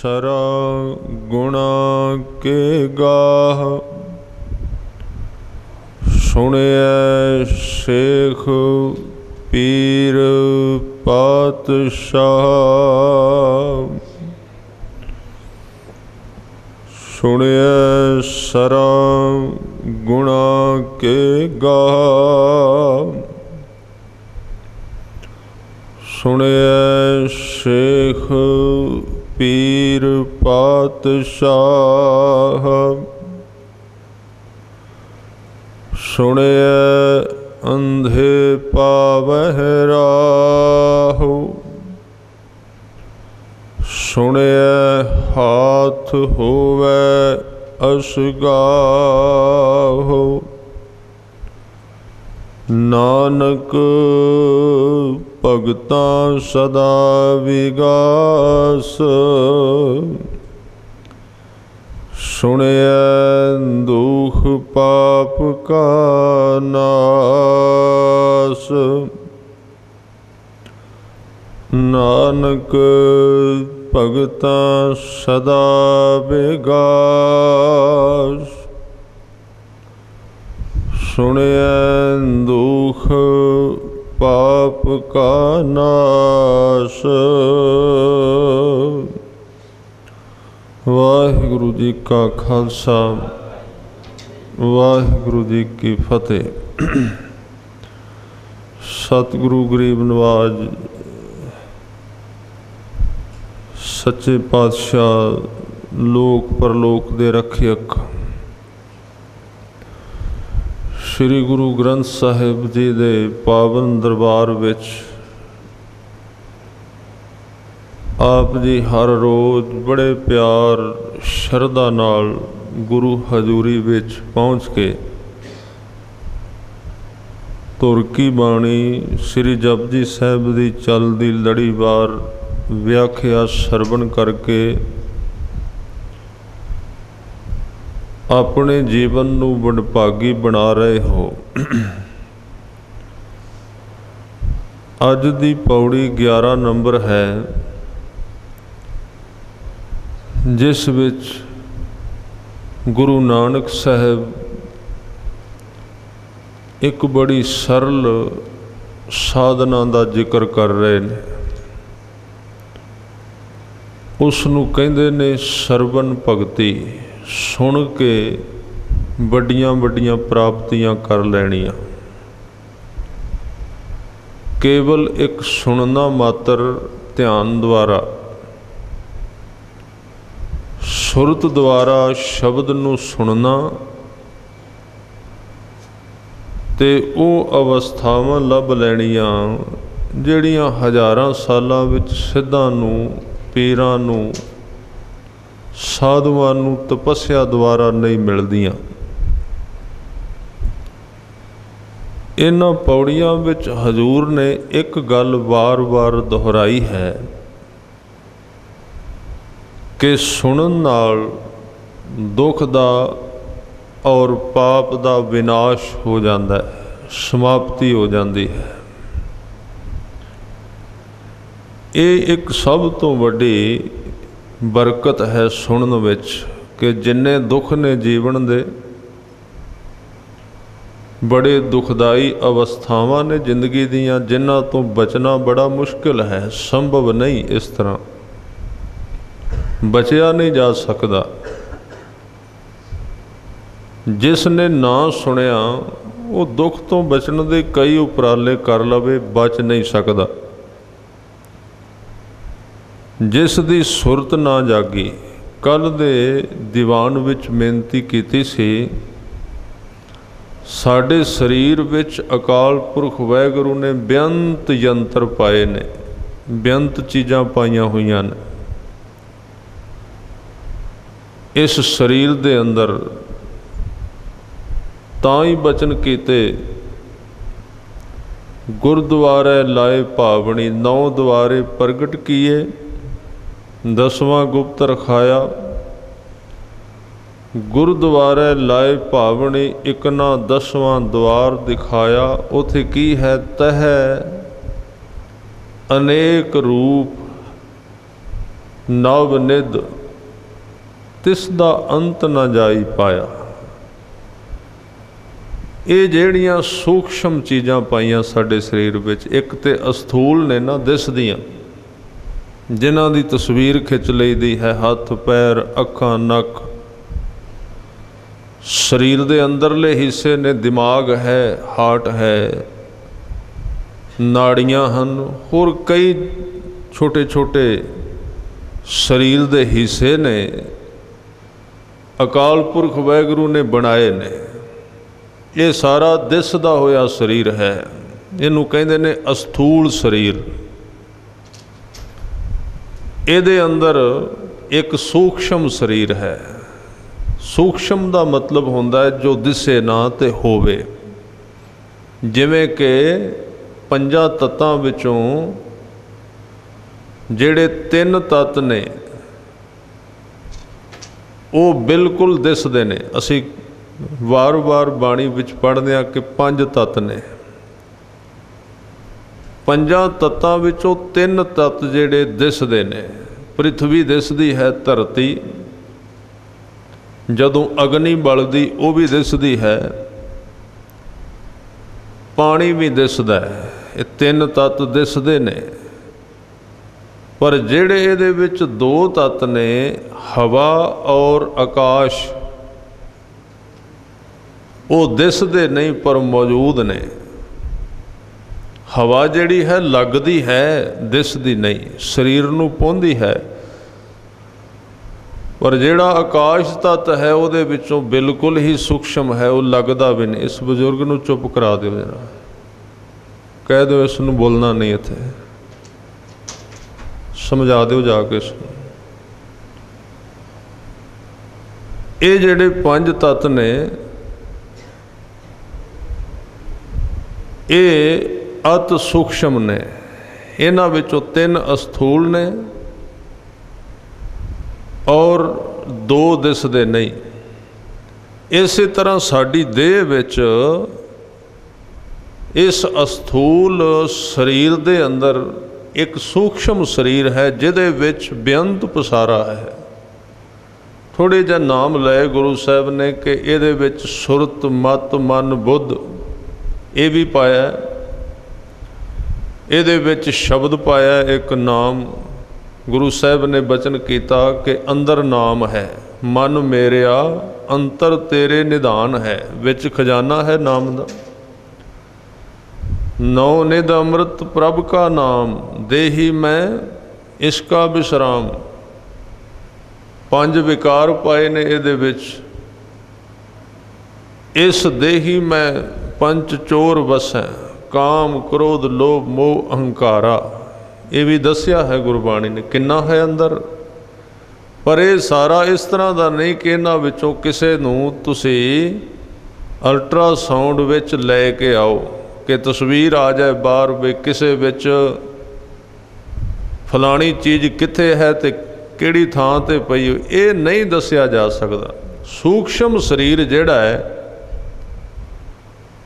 सरा गुणा के गाह, सुनिए शेख पीर पातशाह। सुनिए सरा गुणा के गाह, सुनिए शेख पीर पातशाह। सुनिए अंधे पावह राह, सुनिए हाथ होवे असगाह। नानक भगतां सदा विगास, सुनिए दुख पाप का नाश। नानक भगतां सदा विगास, सुनिए दुख पाप का नाश। वाहिगुरु जी का खालसा, वाहिगुरु जी की फतेह। सतगुरु गरीब नवाज सच्चे पातशाह लोक परलोक दे रखियक श्री गुरु ग्रंथ साहिब जी दे पावन दरबार विच आप जी हर रोज़ बड़े प्यार शरधा नाल गुरु हजूरी विच पहुँच के तुर की बाणी श्री जपजी साहिब दी चलदी लड़ीवार व्याख्या सरवण करके अपने जीवन नूं वडभागी बना रहे हो। अज दी पौड़ी 11 नंबर है, जिस विच गुरु नानक साहब एक बड़ी सरल साधना का जिक्र कर रहे हैं। उसनूं कहंदे ने सरवण भगती। सुन के बड़ियां बड़ियां प्राप्तियां कर लैनियां। केवल एक सुनना मात्र ध्यान द्वारा, सुरत द्वारा शब्द नूं सुनना ते वो अवस्थावां लभ लैनियां जिहड़ियां हज़ारां सालां विच सिद्धां नूं, पीरां नूं, साधुआं नूं तपस्या द्वारा नहीं मिलदियां। इन्हां पौड़ियां विच हजूर ने एक गल बार बार दोहराई है कि सुनन नाल दुख दा और पाप दा विनाश हो जाता है, समाप्ति हो जाती है। ये एक सब तो वड्डी बरकत है सुनन विच कि जिन्ने दुख ने जीवन दे, बड़े दुखदाई अवस्थावां ने जिंदगी दियां, जिन्हां तो बचना बड़ा मुश्किल है, संभव नहीं। इस तरह बचिया नहीं जा सकता। जिसने ना सुनिया वो दुख तो बचने दे कई उपराले कर लवे, बच नहीं सकता। जिस दी सुरत ना जागी, कल दे दीवान विच बेनती कीती सी, साडे शरीर विच अकाल पुरख वाहिगुरू ने बेअंत यंत्र पाए ने, बेअंत चीज़ां पाईयां हुईयां ने। इस शरीर दे अंदर तां ही बचन कीते, गुरुद्वारे लाए भावनी, 9 द्वारे प्रगट किए, 10वां गुप्त रखाया। गुरुद्वारे लाए भावनी, इकना 10वां द्वार दिखाया। उथे की है, तह अनेक रूप नव निध तिसदा अंत न जाई पाया। ये ਜਿਹੜੀਆਂ सूक्ष्म चीज़ां पाइयां साडे शरीर विच, एक तो अस्थूल ने ना दिसदियां, जिन्हां दी तस्वीर खिंच लई दी है, हथ पैर अखां नक, शरीर दे अंदरले हिस्से ने, दिमाग है, हार्ट है, नाड़ियां हन, होर कई छोटे छोटे शरीर दे हिस्से ने अकाल पुरख वाहिगुरू ने बनाए ने। ये सारा दिसदा होया शरीर है, इनू कहते ने अस्थूल शरीर। ਇਹਦੇ अंदर एक सूक्ष्म शरीर है। सूक्ष्म का मतलब होंदा है जो दिसे ना ते होवे। जिवें कि पंजां तत्तां विचों जिहड़े तीन तत्त ने वो बिल्कुल दिसदे ने। असी वार वार बाणी विच पढ़दे हां कि पंज तत्त ने। पंजां तत्तां विचों तीन तत्त जिहड़े दिसदे ने, पृथ्वी दिसदी है, धरती जदों अग्नि बलदी वो भी दिसदी है, पानी भी दिसदा है। ये तीन तत्त दिसदे ने। पर जिहड़े इहदे विच दो तत्त ने, हवा और आकाश, वो दिसदे नहीं पर मौजूद ने। हवा जिहड़ी है लगदी है, दिसदी नहीं, शरीर नूं पहुंदी है। पर जिहड़ा आकाश तत्त है उहदे विचों बिल्कुल ही सूक्ष्म है, वो लगदा भी नहीं। इस बजुर्ग नूं चुप करा दिओ जरा, कह दो इस नूं बोलना नहीं, इत्थे समझा दिओ जाके इसनूं। ये जिहड़े पंज तत्त ने, ये अत सूक्ष्म ने। इन्हां विचों तीन अस्थूल ने और दो दिसदे नहीं। इस तरह साडी देह विच इस अस्थूल शरीर दे अंदर एक सूक्ष्म शरीर है, जिहदे विच बेअंत पसारा है। थोड़े जिहा नाम लए गुरु साहब ने कि इहदे विच सुरत मत मन बुद्ध ये भी पाया, इहदे विच शब्द पाया, एक नाम गुरु साहब ने बचन किया कि अंदर नाम है, मन मेरिया अंतर तेरे निधान है, विच खजाना है नाम दा। नौ निध अमृत प्रभ का नाम, देही मैं इसका विश्राम। पंज विकार पाए ने इहदे विच। इस देही मैं पंच चोर वसै, काम क्रोध लोभ मोह अहंकारा। ये भी दसिया है गुरबाणी ने किन्ना है अंदर। पर यह सारा इस तरह का नहीं कि इन्हां विचों किसे नूं तुसी अल्ट्रासाउंड विच लै के आओ कि तस्वीर आ जाए बाहर भी किसे विच फलानी चीज़ कित्थे है ते किहड़ी थां ते पई। ये नहीं दसिया जा सकता। सूक्ष्म शरीर जिहड़ा है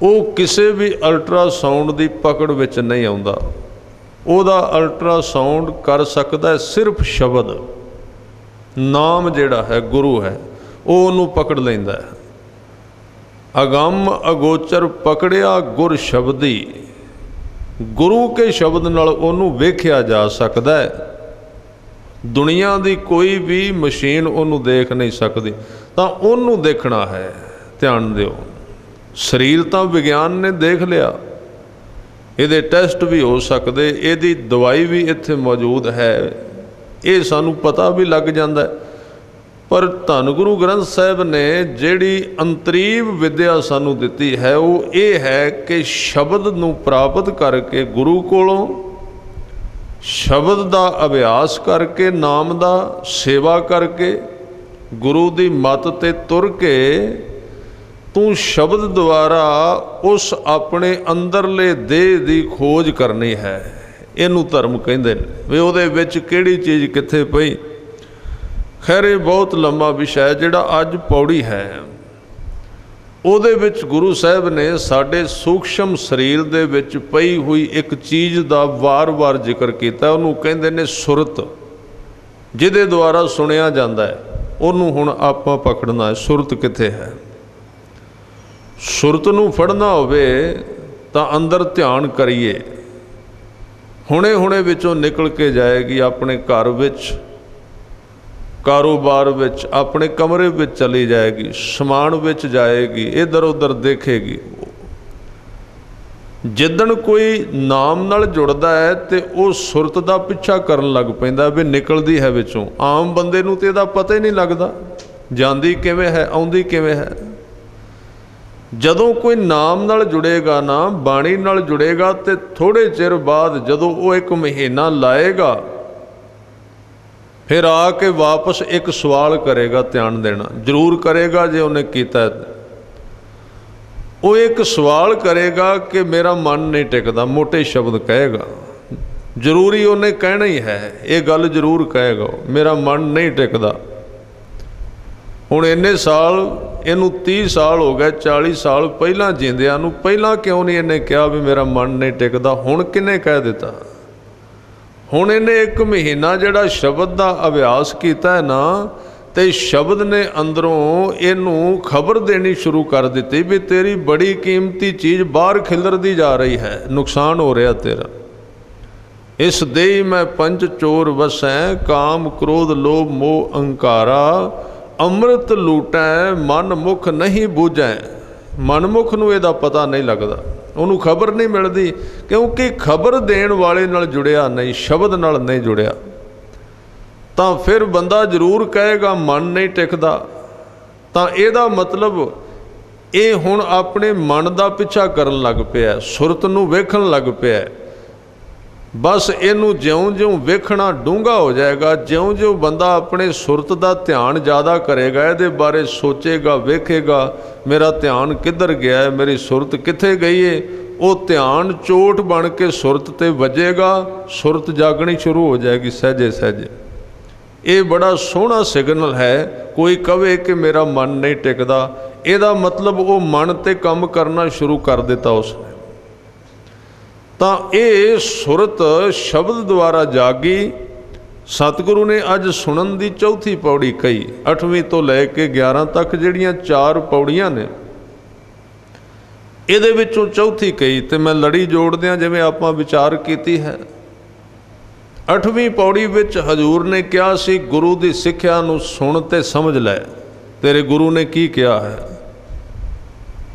वो किसी भी अल्ट्रासाउंड की पकड़ विच नहीं आउंदा। उहदा अल्ट्रासाउंड कर सकता है सिर्फ शब्द, नाम जिहड़ा है गुरु है वो उहनूं पकड़ लैंदा है। अगम अगोचर पकड़िया गुर शब्दी, गुरु के शब्द नाल उहनूं वेखिया जा सकता है। दुनिया की कोई भी मशीन उहनूं देख नहीं सकती। तां उहनूं देखना है। ध्यान दिओ, शरीर तो विज्ञान ने देख लिया, ये टैसट भी हो सकते, ये दवाई भी इत्थे मौजूद है, ये सानू पता भी लग जाता है। पर धन गुरु ग्रंथ साहब ने जिहड़ी अंतरीव विद्या सानू दिती है वो ये है कि शब्द नूं प्राप्त करके गुरु कोलों शब्द दा अभ्यास करके नाम दा सेवा करके गुरु दी मत ते तुर के तू शब्द द्वारा उस अपने अंदरले देह दी खोज करनी है। इनू धर्म कहंदे ने वे उहदे विच किहड़ी चीज़ कित्थे पई। खैर ये बहुत लंबा विषय है जिहड़ा अज पौड़ी है। उहदे विच गुरु साहब ने साडे सूक्ष्म शरीर दे विच पई हुई एक चीज़ दा वार वार जिक्र किया। उहनूं कहंदे ने सुरत। जिहदे द्वारा सुनिया जाता है, उन्होंने हुण आपां पकड़ना है। सुरत कित्थे है? सुरत नूं फड़ना होवे तां अंदर ध्यान करिए, हुणे हुणे विचों निकल के जाएगी, अपने घर विच, कारोबार विच, अपने कमरे विच चली जाएगी, समान विच जाएगी, इधर उधर देखेगी। जिदन कोई नाम नाल जुड़दा है तो वह सुरत का पिछा करन लग पैंदा भी निकलदी है विचों। आम बंदे नूं ते इहदा पता ही नहीं लगदा जांदी किवें है, आउंदी किवें है। जदों कोई नाम नाल जुड़ेगा ना, बाणी नाल जुड़ेगा, तो थोड़े चिर बाद जदों वो एक महीना लाएगा, फिर आके वापस एक सवाल करेगा, ध्यान देना जरूर करेगा जे उन्हें कीता है। वो एक सवाल करेगा कि मेरा मन नहीं टिकता, मोटे शब्द कहेगा, जरूरी उन्हें कहना ही है, ये गल जरूर कहेगा, मेरा मन नहीं टिकता। हुण इन्ने साल, इनू 30 साल हो गए, 40 साल पहला जींदियां नूं पहला क्यों नहीं इन्हें कहा भी मेरा मन नहीं टिकता? हुण किन्ने कह दिता? हुण इन्हें एक महीना जिहड़ा शब्द का अभ्यास किया है ना, तो शब्द ने अंदरों इनू खबर देनी शुरू कर दी भी तेरी बड़ी कीमती चीज़ बाहर खिलरदी जा रही है, नुकसान हो रहा तेरा। इस देही में पंच चोर वसै, काम क्रोध लोभ मोह अहंकारा, अमृत लूटै मन मुख नहीं बूझै। मनमुख नूं इहदा पता नहीं लगता, उन्होंने खबर नहीं मिलती, क्योंकि खबर देण वाले नाल जुड़िया नहीं, शब्द नाल नहीं जुड़िया। तो फिर बंदा जरूर कहेगा मन नहीं टिकता। तो यदा मतलब ये हुण अपने मन का पिछा करन लग पिया, सुरत नूं वेखण लग पिया। बस इनू ज्यों ज्यों वेखना डूंगा हो जाएगा, ज्यों ज्यों बंदा अपने सुरत का ध्यान ज़्यादा करेगा, ये बारे सोचेगा, वेखेगा मेरा ध्यान किधर गया है, मेरी सुरत कित्थे गई है, वो ध्यान चोट बन के सुरत ते वजेगा, सुरत जागनी शुरू हो जाएगी सहजे सहजे। ये बड़ा सोहना सिग्नल है। कोई कहे कि मेरा मन नहीं टिकता, ਇਹਦਾ मतलब वो मन ते काम करना शुरू कर दिता उसने। तो ये सुरत शब्द द्वारा जागी। सतगुरु ने अज सुनन दी चौथी पौड़ी कही, 8वीं तो लैके 11 तक जिहड़ियां 4 पौड़ियां ने, इहदे विचों चौथी कही तो मैं लड़ी जोड़दियां जिवें आपां विचार कीती है। 8वीं पौड़ी विच हजूर ने कहा सी, गुरु की सिक्ख्या नूं सुन ते समझ लै, तेरे गुरु ने की कहा है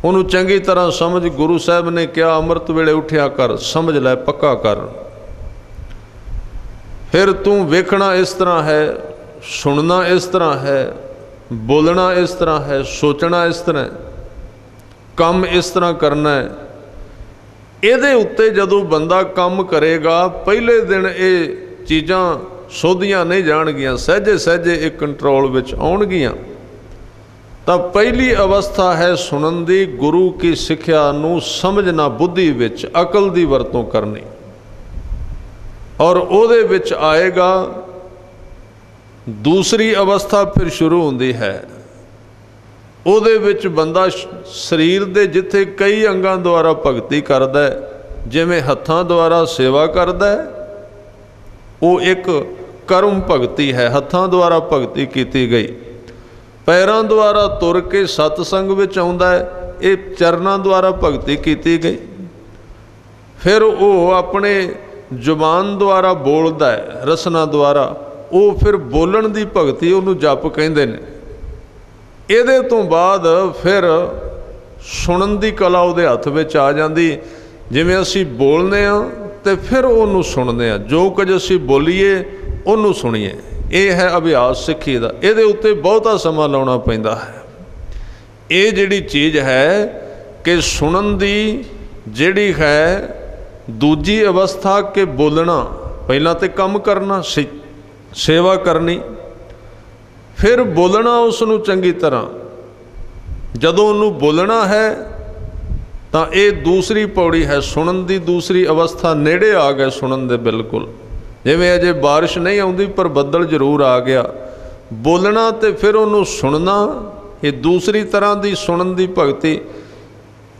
उन्होंने चंगी तरह समझ। गुरु साहब ने कहा अमृत वेले उठिया कर, समझ लै, पक्का कर। फिर तू वेखना इस तरह है, सुनना इस तरह है, बोलना इस तरह है, सोचना इस तरह, काम इस तरह करना है। ਇਹਦੇ उत्ते जदों बंदा काम करेगा, पहले दिन ये चीज़ां सोधियां नहीं जाणगियां, सहजे सहजे एक कंट्रोल विच आउणगियां। तो पहली अवस्था है सुनन दी, गुरु की सिक्ख्या नूं समझना, बुद्धि विच अकल दी वरतों करनी। और ਉਹਦੇ विच आएगा दूसरी अवस्था फिर शुरू होंदी है। ਉਹਦੇ ਵਿੱਚ ਬੰਦਾ शरीर ਦੇ जिथे कई अंगां द्वारा भगती करदा है, जिवें हत्थां द्वारा सेवा करदा है, वो एक कर्म भगती है, हत्थां द्वारा भगती की गई। पैरां द्वारा तुर के सतसंग विच आउंदा है, ये चरनां द्वारा भगती की गई। फिर वो अपने जुबान द्वारा बोलदा है, रसना द्वारा, वो फिर बोलण दी भगती उहनूं जप कहिंदे ने। ਇਹਦੇ ਤੋਂ ਬਾਅਦ फिर सुनन दी कला ਉਹਦੇ हत्थ ਵਿੱਚ आ जाती। जिवें असीं बोलने आ तो फिर ਉਹਨੂੰ सुनने आ, जो कुछ असीं बोलीए ਉਹਨੂੰ सुनीए। ये है अभ्यास सिੱਖੀ ਦਾ। ਇਹਦੇ ਉੱਤੇ ਬਹੁਤਾ ਸਮਾਂ ਲਾਉਣਾ ਪੈਂਦਾ है। ये जिहड़ी चीज़ है कि सुनन दी जिहड़ी है दूजी अवस्था के बोलना, पहला तो काम करना, सेवा करनी, फिर बोलना उसनूं चंगी तरह। जदों उन्होंने बोलना है तो ये दूसरी पौड़ी है, सुनन दी दूसरी अवस्था नेड़े आ गए सुनन दे बिल्कुल। जिवें अजे बारिश नहीं आउंदी पर बदल जरूर आ गया। बोलना तो फिर उन्होंने सुनना, ये दूसरी तरह की सुनन दी भगती।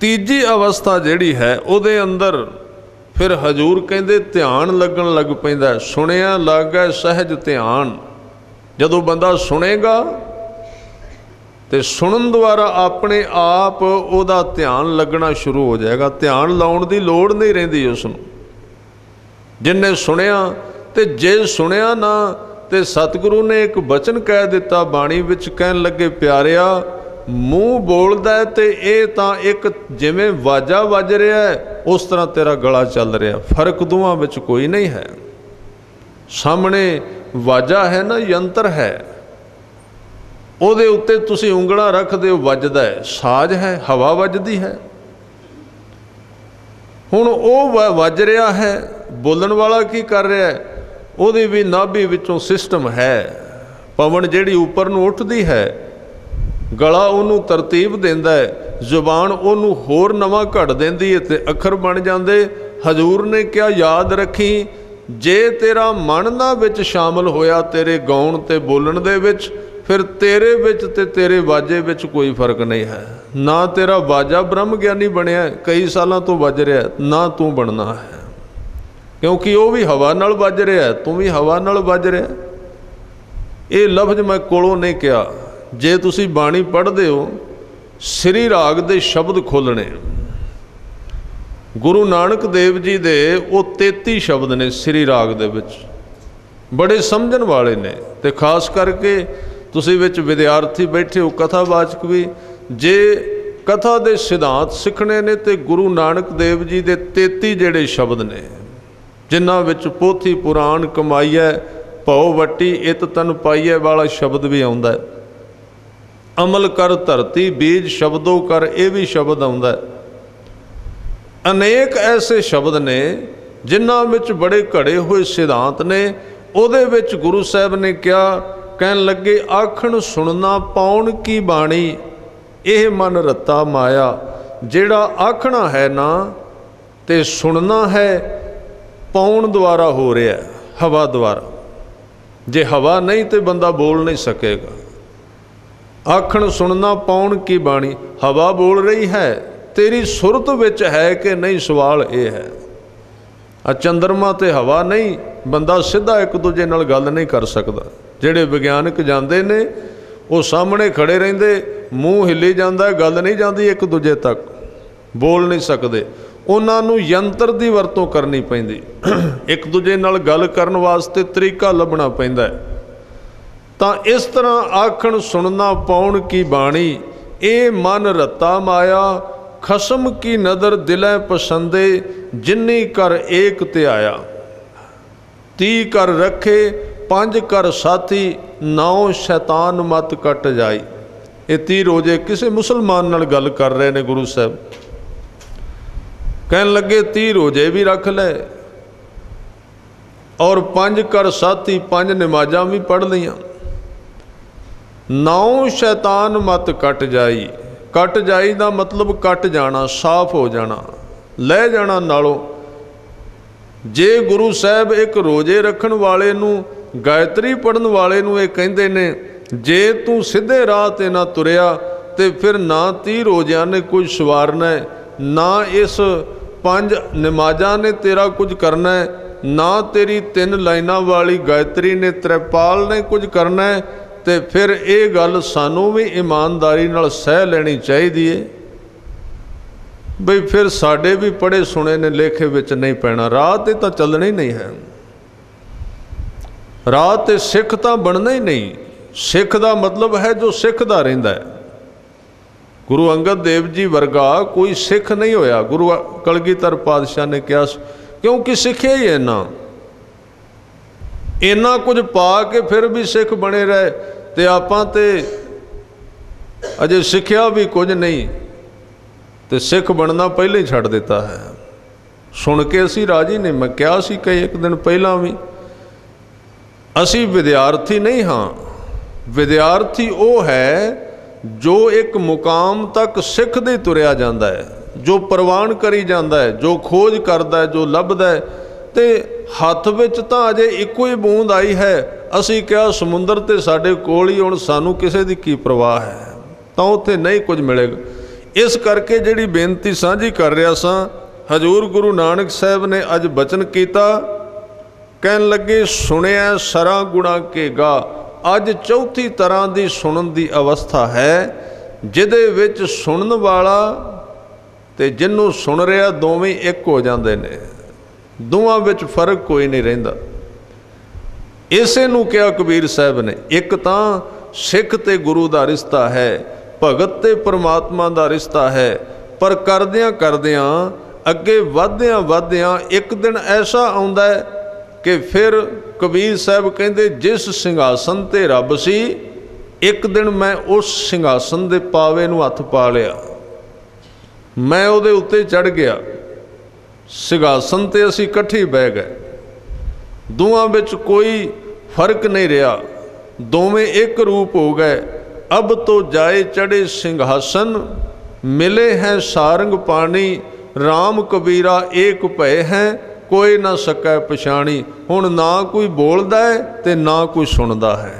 तीजी अवस्था जिहड़ी है उहदे अंदर फिर हजूर कहंदे ध्यान लगन लग पैंदा, सुनिया लग गए सहज ध्यान। जदों बंदा सुनेगा तो सुनन द्वारा अपने आप उहदा ध्यान लगना शुरू हो जाएगा। ध्यान लाउण दी लोड़ नहीं रहिंदी उसनूं। जिन्हें सुनिया तो जे सुनिया ना तो सतगुरु ने एक बचन कह दिता बाणी विच, कहन लगे प्यारिया मूँह बोलदा है तो ये तो एक जिवें वाजा वज रहा है उस तरह तेरा गला चल रहा, फर्क दोवां विच कोई नहीं है। सामने वाजा है ना यंत्र है, उहदे उत्ते तुसीं उंगलां रख दिओ वजदा है, साज है, हवा वजदी है। हुण वो वज रहा है, बोलन वाला की कर रहा है, उहदी भी नाभि विचों सिस्टम है, पवन जिहड़ी उपर नूं उठदी है, गला उहनूं तरतीब दिंदा है, जुबान उहनूं होर नवां घड़ दिंदी है ते अखर बन जांदे। हजूर ने क्या याद रखी, जे तेरा मन ना विच शामिल होया तेरे गाउण ते बोलण दे विच, फिर तेरे विच ते तेरे वाजे विच कोई फर्क नहीं है। ना तेरा वाजा ब्रह्म ज्ञानी बनया कई सालों तो वज रहा है, ना तू बनना है, क्योंकि वह भी हवा नाल वज रहा है, तू भी हवा नाल वज रहा। ये लफ्ज़ मैं कोलों नहीं कहा, जे तुसी बाणी पढ़ते हो श्री राग दे शब्द खोलने, गुरु नानक देव जी दे वो 33 शब्द ने श्री राग दे विच, बड़े समझण वाले ने। ते खास करके तुसी विच विद्यार्थी बैठे हो कथावाचक भी, जे कथा दे सिद्धांत सीखने ने तो गुरु नानक देव जी दे 33 जिहड़े शब्द ने, जिन्हां विच पोथी पुराण कमाईए भौ वट्टी इत तन पाईए वाला शब्द भी आउंदा है। अमल कर धरती बीज शब्दों कर, यह भी शब्द आउंदा है। अनेक ऐसे शब्द ने जिन्हां विच बड़े घड़े हुए सिद्धांत ने। उहदे विच गुरु साहब ने क्या कहन लगे, आखण सुनना पाउण की बाणी, यह मन रत्ता माया। जिहड़ा आखना है ना ते सुनना है, पाउण द्वारा हो रहा है, हवा द्वारा। जे हवा नहीं तो बंदा बोल नहीं सकेगा। आखण सुनना पाउण की बाणी, हवा बोल रही है, तेरी सुरत विच है कि नहीं, सवाल ये है। आ चंद्रमा ते हवा नहीं, बंदा सीधा एक दूजे नाल गल नहीं कर सकता। जिहड़े विग्यानक जाते ने वो सामने खड़े रहिंदे, मूँह हिली जाता, गल नहीं जाती एक दूजे तक, बोल नहीं सकते। उन्होंने यंत्र की वरतों करनी पैंदी, एक दूजे नाल गल करन वास्ते तरीका लभना पैंदा है। तां इस तरह आखण सुनना पाउण की बाणी, ए मन रत्ता माया। खसम की नदर दिलै पसंदे, जिन्नी कर एक त्याया। 30 कर रखे 5 कर साथी, 9 शैतान मत कट जाई। ये 30 रोजे किसी मुसलमान नाल गल कर रहे ने गुरु साहब, कहन लगे 30 रोजे भी रख ले और 5 कर साथी, 5 नमाज़ां भी पढ़ लियां, 9 शैतान मत कट जाई। कट जाई दा मतलब कट जाना, साफ हो जाना, ले जाना नालों। जे गुरु साहब एक रोजे रखन वाले नू, गायत्री पढ़न वाले नू ये कहंदे ने, जे तू सीधे राह ते ना तुरिया ते फिर ना 30 रोज़ियां ने कुछ सवारना है, ना इस 5 नमाज़ां ने तेरा कुछ करना है, ना तेरी 3 लाइनां वाली गायत्री ने त्रिपाल ने कुछ करना है। तो फिर ये गल सानू भी ईमानदारी नाल सह लेनी चाहिए बई फिर साडे भी पढ़े सुने ने लेखे विच नहीं पैना। राह ते तां चलना ही नहीं है, राह ते सिख तां बनना ही नहीं। सिख दा मतलब है जो सिखदा रहिंदा है। गुरु अंगद देव जी वर्गा कोई सिख नहीं होया, गुरु कलगीधर पातशाह ने कहा, क्योंकि सिखिया ही इन्ना कुछ पा के फिर भी सिख बने रहे, तो आपां ते अजे सिखिया भी कुछ नहीं, तो सिख बनना पहले ही छड़ दिता है। सुन के असी राजी नहीं। मैं क्या सी कई एक दिन पहला भी, असी विद्यार्थी नहीं हाँ, विद्यार्थी वो है जो एक मुकाम तक सिखदे तुरिया जाता है, जो प्रवान करी जाता है, जो खोज करता है, जो लभदा है। तो हथ विच तां अजे इको ही बूंद आई है, असी क्या समुंदर ते साडे कोल ही, हुण सानू किसे दी की परवाह है, तां उत्थे नहीं कुछ मिलेगा। इस करके जिहड़ी बेनती साझी कर रहा सां, हजूर गुरु नानक साहब ने अज बचन कीता, कहन लगे सुनिया सरा गुणा के गा, अज चौथी तरह की सुनन की अवस्था है, जिहदे विच सुनन वाला ते जिन्हों सुन रहा दोवें एक हो जाते ने, दोवां विच फर्क कोई नहीं रहिंदा। इसे नूं कहा कबीर साहब ने, एक तां सिख ते गुरु का रिश्ता है, भगत ते परमात्मा का रिश्ता है, पर करदियां करदियां अगे वधदियां वधदियां एक दिन ऐसा आउंदा है कि फिर कबीर साहब कहते जिस सिंघासन ते रब सी, एक दिन मैं उस सिंघासन दे पावे नूं हथ पा लिया, मैं उहदे उत्ते चढ़ गया, सिंघासन ते असीं इकट्ठे बह गए, दोवां विच कोई फर्क नहीं रहा, दोवें एक रूप हो गए। अब तो जाए चढ़े सिंघासन, मिले हैं सारंग पानी, राम कबीरा एक भय हैं, कोई ना सकै पछाणी। हुण ना कोई बोलदा है ते ना कोई सुनदा है।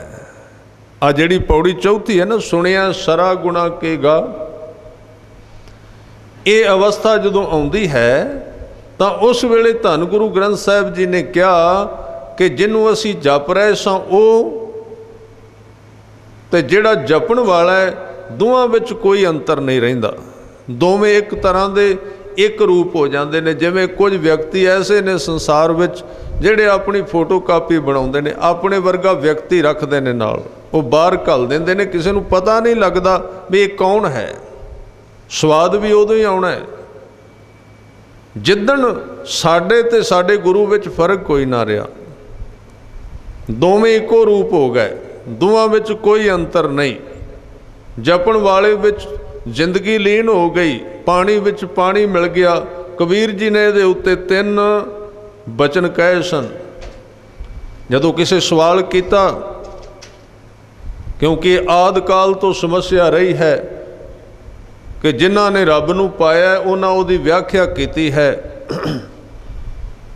आ जिहड़ी पौड़ी चौथी है ना, सुनिया सरा गुणा के गा, ये अवस्था जदों आउंदी है तां उस वेले धन गुरु ग्रंथ साहिब जी ने कहा कि जिन्हों असी जप रहे सां वो ते जिहड़ा जपण वाला है, दोवां विच कोई अंतर नहीं रहिंदा, दोवें एक तरह दे एक रूप हो जाते हैं। जिवें कुछ व्यक्ति ऐसे ने संसार विच जिहड़े अपनी फोटो कापी बनाउंदे ने, अपने वर्गा व्यक्ति रखते हैं नाल, वो बाहर घल देंदे ने, किसी नूं पता नहीं लगता भी ये कौन है। स्वाद भी उदों ही आउणा है जिद्दण साडे ते साडे गुरु विच फर्क कोई ना रहा, दोवें इको रूप हो गए, दोवां विच कोई अंतर नहीं। जपण वाले विच जिंदगी लीन हो गई, पानी विच पानी मिल गया। कबीर जी ने इहदे उत्ते 3 बचन कहे सन। जदों किसी सवाल किया, क्योंकि आदि काल तो समस्या रही है कि जिन्हां ने रब नूं पाया उन्हां उहदी व्याख्या की है,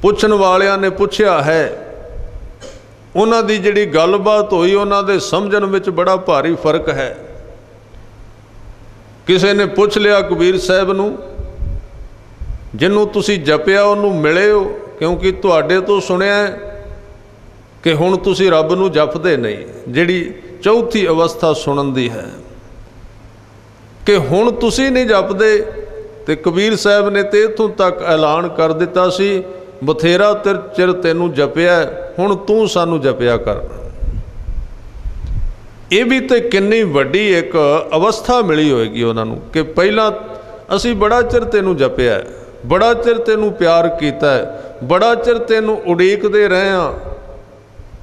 पुछण वालियां ने पुछया है, उन्हां दी जिहड़ी गलबात हुई उन्हां दे समझण विच बड़ा भारी फर्क है। किसी ने पुछ लिया कबीर साहब नूं, जिन्हों तुसी जपिया उन्हों मिले हो, क्योंकि तुहाडे तो सुनिया कि हुण तुसी रब नूं जपदे नहीं। जिहड़ी चौथी अवस्था सुनन दी है कि हुण तुसी नहीं जपदे, ते कबीर साहब ने तो इत्थों तक ऐलान कर दिता सी, बथेरा चिर तैनूं जपिया, हुण तूं सानूं जपिया कर। ये भी तो कितनी वड्डी एक अवस्था मिली होएगी उन्होंने कि पहला असी बड़ा चिर तेनू जपिया, बड़ा चिर तेनू प्यार किया है, बड़ा चिर तेनू उड़ीकते रहे हाँ,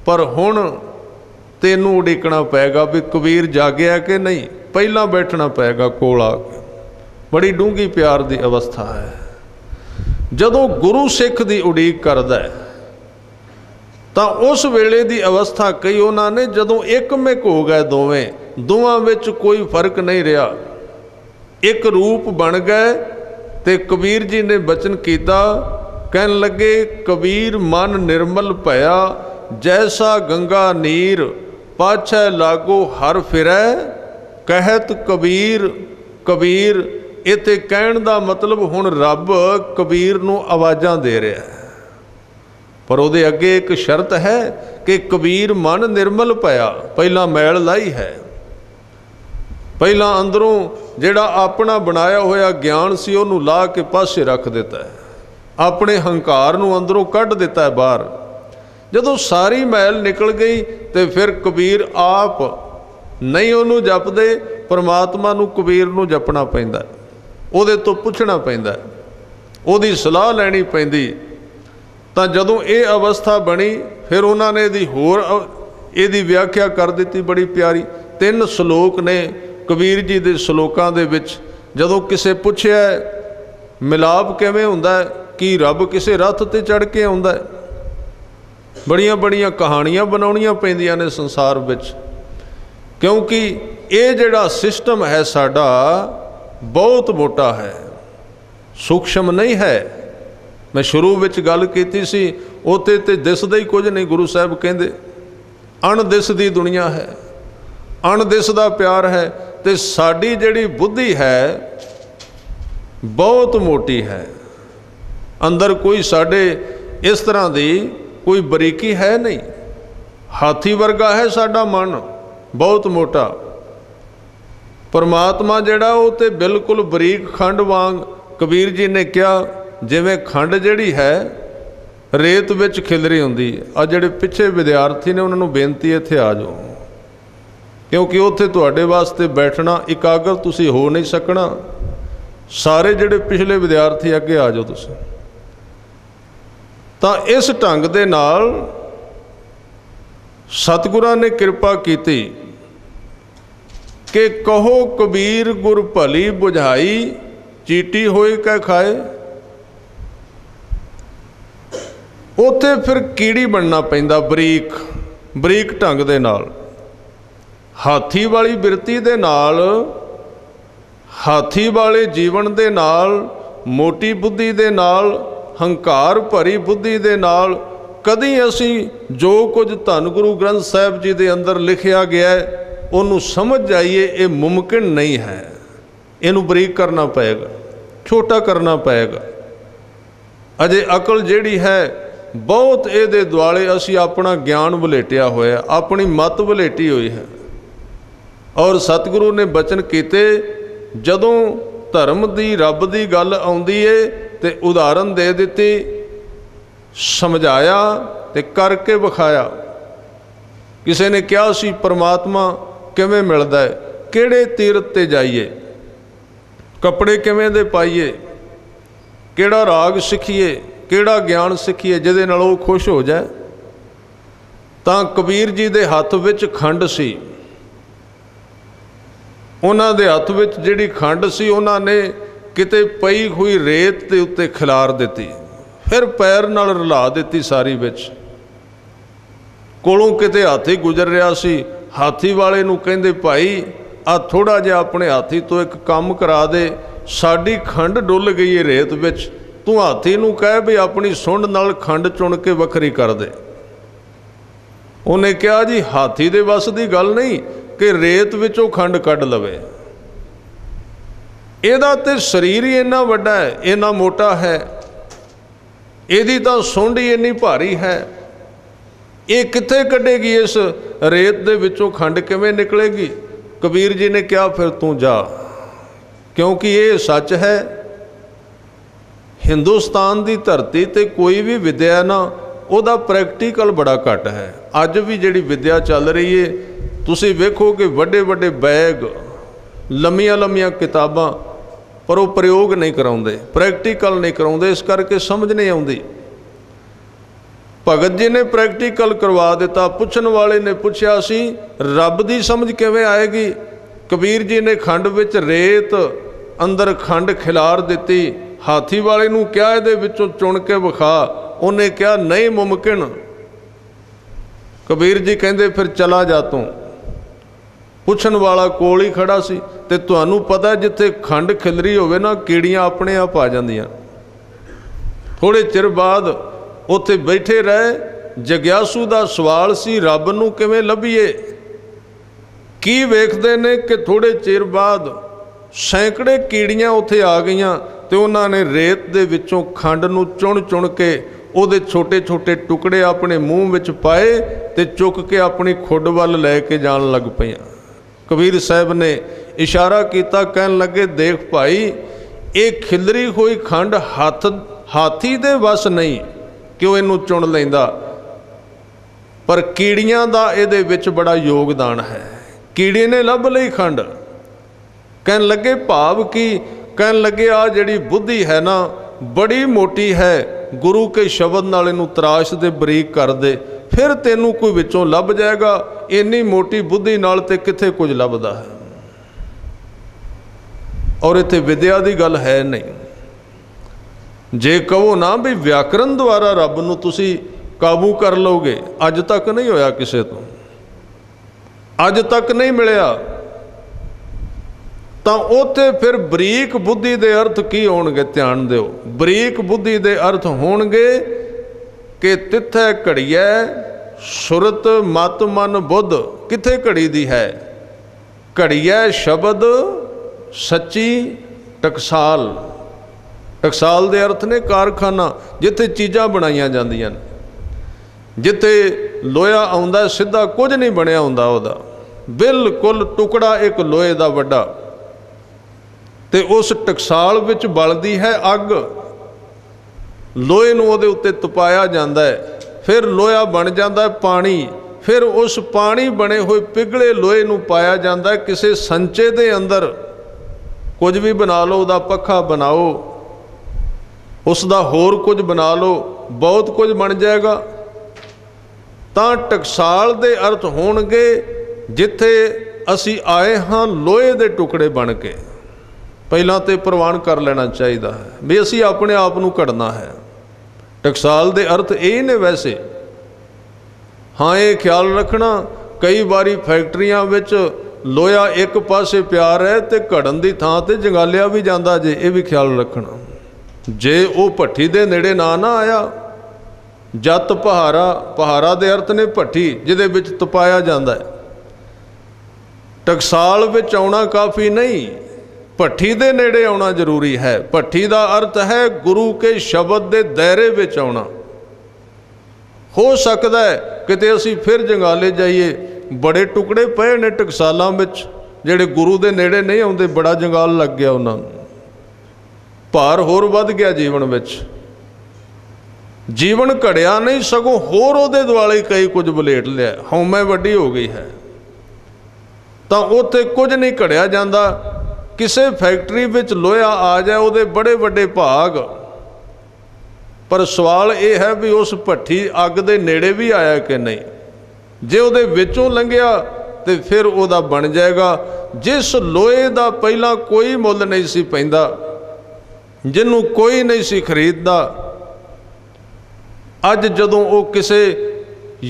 पर हुण तेनू उड़ीकना पेगा भी कबीर जागया कि नहीं, पहला बैठना पेगा कोल आके। बड़ी डूंगी प्यार की अवस्था है। जदों गुरु सिख की उड़ीक करदा है तो उस वेले की अवस्था कही उन्होंने, जदों एकमिक हो गए दोवां विच कोई फर्क नहीं रहा, एक रूप बन गए। तो कबीर जी ने बचन किया, कहन लगे कबीर मन निर्मल भया, जैसा गंगा नीर, पाछै लागो हर फिरै, कहत कबीर कबीर। इत्थे कहण दा मतलब हुण रब कबीर नूं आवाज़ां दे रहा है, पर उहदे अगे एक शर्त है कि कबीर मन निर्मल पया, पहला मैल लाई है, पहला अंदरों जिहड़ा अपना बनाया होया ज्ञान सी उहनूं ला के पासे रख दिता है, अपने हंकार नूं अंदरों कढ़ दिता है बाहर। जदों सारी मैल निकल गई तो फिर कबीर आप नहीं उहनूं जपदे, परमात्मा नूं कबीर नूं जपना पैंदा, उहदे तो पुछना पैंदा, उहदी सलाह लैनी पैंदी। तो जदों ये अवस्था बनी फिर उन्होंने इहदी होर इहदी व्याख्या कर दी बड़ी प्यारी। 3 श्लोक ने कबीर जी के श्लोकां दे विच। जदों किसे पुछया मिलाप किवें हुंदा है, कि रब किसे रथ ते चढ़ के आउंदा है, बड़ियां बड़ियां कहानियां बनाउणियां पैंदियां ने संसार विच, क्योंकि ये जिहड़ा सिस्टम है साडा बहुत मोटा है, सूक्ष्म नहीं है। मैं शुरू विच गल कीती सी, उत्ते ते दिसदा ही कुछ नहीं। गुरु साहब कहंदे अणदिसदी दुनिया है, अणदिसदा प्यार है। तो साडी जिहड़ी बुद्धि है बहुत मोटी है, अंदर कोई साडे इस तरह की कोई बरीकी है नहीं। हाथी वर्गा है साडा मन, बहुत मोटा। परमात्मा जिहड़ा वो तो बिल्कुल बरीक खंड वांग, कबीर जी ने कहा जिवें खंड जिहड़ी है रेत विच खिलरी हुंदी। आ जिहड़े पिछे विद्यार्थी ने उन्होंने बेनती है इत्थे आ जाओ, क्योंकि उत्थे तुहाडे वास्ते बैठना इकागर तुसीं हो नहीं सकना। सारे जिहड़े पिछले विद्यार्थी अगे आ जाओ तुसीं। तां इस ढंग दे नाल सतगुरां ने कृपा कीती कि कहो कबीर गुर भली बुझाई, चीटी होए कै खाए। उत्थे फिर कीड़ी बनना पैंदा, बरीक बरीक ढंग दे नाल, हाथी वाली बिरती दे नाल, हाथी वाले जीवन दे नाल, मोटी बुद्धि दे नाल, हंकार भरी बुद्धि दे नाल कदी असी जो कुछ धन गुरु ग्रंथ साहिब जी दे अंदर लिखिया गया है उन्होंने समझ जाइए ये मुमकिन नहीं है। इनू बरीक करना पएगा, छोटा करना पएगा। अजे अकल जिहड़ी है बहुत ये दुआले असी अपना ज्ञान वलेटिया होया, अपनी मत वलेटी हुई है। और सतगुरु ने बचन कीते जदों धर्म दी रब दी गल आउंदी है ते उदाहरण दे दिती, समझाया ते करके विखाया। किसी ने कहा सी परमात्मा किवें मिलदा है, किहड़े तीरथ ते जाइए, कपड़े किवें दे पाइए, किहड़ा राग सीखीए, किहड़ा ज्ञान सीखीए जिहदे नाल ओह खुश हो जाए। तां कबीर जी दे हत्थ विच खंड सी, उन्हां दे हत्थ विच जिहड़ी खंड सी उन्हां ने किते पई हुई रेत दे उत्ते खिलार दिती, फिर पैर नाल रला दिती सारी विच। कोलों किते हाथी गुजर रहा सी, हाथी वाले नूं कहंदे भाई आ थोड़ा जिहा अपने हाथी तो एक काम करा दे, साडी खंड डुल गई है रेत विच, तू हाथी नूं कह भी अपनी सुंड नाल खंड चुन के वखरी कर दे। उन्हें कहा जी हाथी दे वस दी गल नहीं कि रेत विचों खंड कढ लवे, इहदा ते शरीर ही इन्ना वड्डा है, इन्ना मोटा है, इहदी तां सुंड ही इन्नी भारी है, ये कित्थे कढेगी इस रेत दे विचों खंड किवें निकलेगी। कबीर जी ने कहा फिर तू जा, क्योंकि ये सच है। हिंदुस्तान की धरती ते कोई भी विद्या ना उहदा प्रैक्टिकल बड़ा घट है। अज भी जिहड़ी विद्या चल रही है तुसीं वेखो कि वड्डे वड्डे बैग, लंबियां लंबियां किताबां, पर वो प्रयोग नहीं कराउंदे, प्रैक्टिकल नहीं कराउंदे, इस करके समझ नहीं आउंदी। भगत जी ने प्रैक्टिकल करवा दिता। पुछण वाले ने पुछया सी रब दी समझ किवें आएगी। कबीर जी ने खंड विच रेत अंदर खंड खिलार दिती। हाथी वाले नूं कहा इहदे विचों चुन के विखा, उन्हें कहा नहीं मुमकिन। कबीर जी कहंदे फिर चला जा तूं। पुछण वाला कोल ही खड़ा सी ते तुहानूं पता जिथे खंड खिलरी होवे ना कीड़ियां अपने आप आ जांदियां। थोड़े चिर बाद उत्थे बैठे रहे। जग्यासू दा सवाल सी रब नूं किवें लभीए। की वेखदे ने कि थोड़े चिर बाद सैकड़े कीड़ियां उत्थे आ गईयां ते उन्हां ने रेत दे विचों खंड नूं चुन चुन के उहदे छोटे छोटे टुकड़े अपने मूँह विच पाए ते चुक के अपनी खुड वल लै के जान लग पईयां। कबीर साहब ने इशारा किया, कहन लगे देख भाई ये खिलरी हुई खंड हाथी दे वस नहीं कि वह इनू चुन लैंदा, पर कीड़ियां दा इहदे विच बड़ा योगदान है। कीड़े ने लभ लई खंड। कहन लगे भाव की, कहन लगे आ जिहड़ी बुद्धि है ना बड़ी मोटी है, गुरु के शब्द नाल इनू तराश दे बरीक कर दे, फिर तेनू कोई विचों लभ जाएगा। इन्नी मोटी बुद्धि नाल ते किथे कुछ लभदा है। और इत्थे विद्या दी गल है नहीं। जे कहो ना भी व्याकरण द्वारा रब नूं तुसी काबू कर लोगे, अज तक नहीं होया किसे तो, अज तक नहीं मिलिया। तो उत्थे फिर बरीक बुद्धि दे अर्थ की होणगे, ध्यान दिओ। बरीक बुद्धि दे अर्थ होणगे कि तिथे घड़िया सुरत मत मन बुद्ध किथे घड़ी दी है। घड़िया शब्द सच्ची टकसाल। टकसाल दे अर्थ ने कारखाना, जिथे चीज़ां बनाईयां जांदियां, जिथे लोया आउंदा सीधा कुछ नहीं बनया हुंदा उहदा, बिल्कुल टुकड़ा एक लोहे दा वड्डा, ते उस टकसाल विच बलदी है अग, लोहे नूं उहदे उत्ते तपाया जांदा है, फिर लोहा बन जाता है पानी, फिर उस पानी बने हुए पिघले लोहे नूं पाया जाता है किसी संचे दे अंदर, कुछ भी बना लो, उसका पखा बनाओ, उसका होर कुछ बना लो, बहुत कुछ बन जाएगा। तां टकसाल दे अर्थ होणगे जिथे असी आए हाँ लोहे दे टुकड़े बन के। पहलां तो प्रवान कर लेना चाहिए है भी असी अपने आप नूं घड़ना है। टकसाल दे अर्थ ये ने वैसे, हाँ ये ख्याल रखना कई बारी फैक्ट्रियां विच लोहा एक पासे पिया रहे तो घड़न की थां ते जंगालिया भी जाता जे, ये भी ख्याल रखना। जे वो भट्ठी दे नेड़े ना आया, जत पहारा, पहारा दे अर्थ ने भट्ठी जिहदे विच तपाया जाता है। टकसाल विच आउणा काफ़ी नहीं, भट्ठी दे नेड़े आउणा जरूरी है। भट्ठी का अर्थ है गुरु के शब्द के दायरे विच आउणा। हो सकता है किते असी फिर जंगाले जाइए, बड़े टुकड़े पे ने टकसालां विच जिहड़े गुरु के नेड़े नहीं आउंदे, बड़ा जंगाल लग गया उन्हां नूं, भार होर वध गया जीवन विच। जीवन घड़िया नहीं सगों होर उहदे दुआले कई कुछ वलेट लिया, हौमै वड्डी हो गई है, तां उत्थे कुछ नहीं घड़िया जांदा। किसी फैक्ट्री विच लोहा आ जाए उहदे बड़े वड्डे भाग, पर सवाल ये है भी उस भट्ठी अग दे नेड़े भी आया कि नहीं। जे उहदे विचों लंघिया तो फिर उहदा बन जाएगा। जिस लोहे का पहला कोई मुल नहीं सी पैंदा, जिन्हों कोई नहीं सी खरीददा, अज जदों वो किसी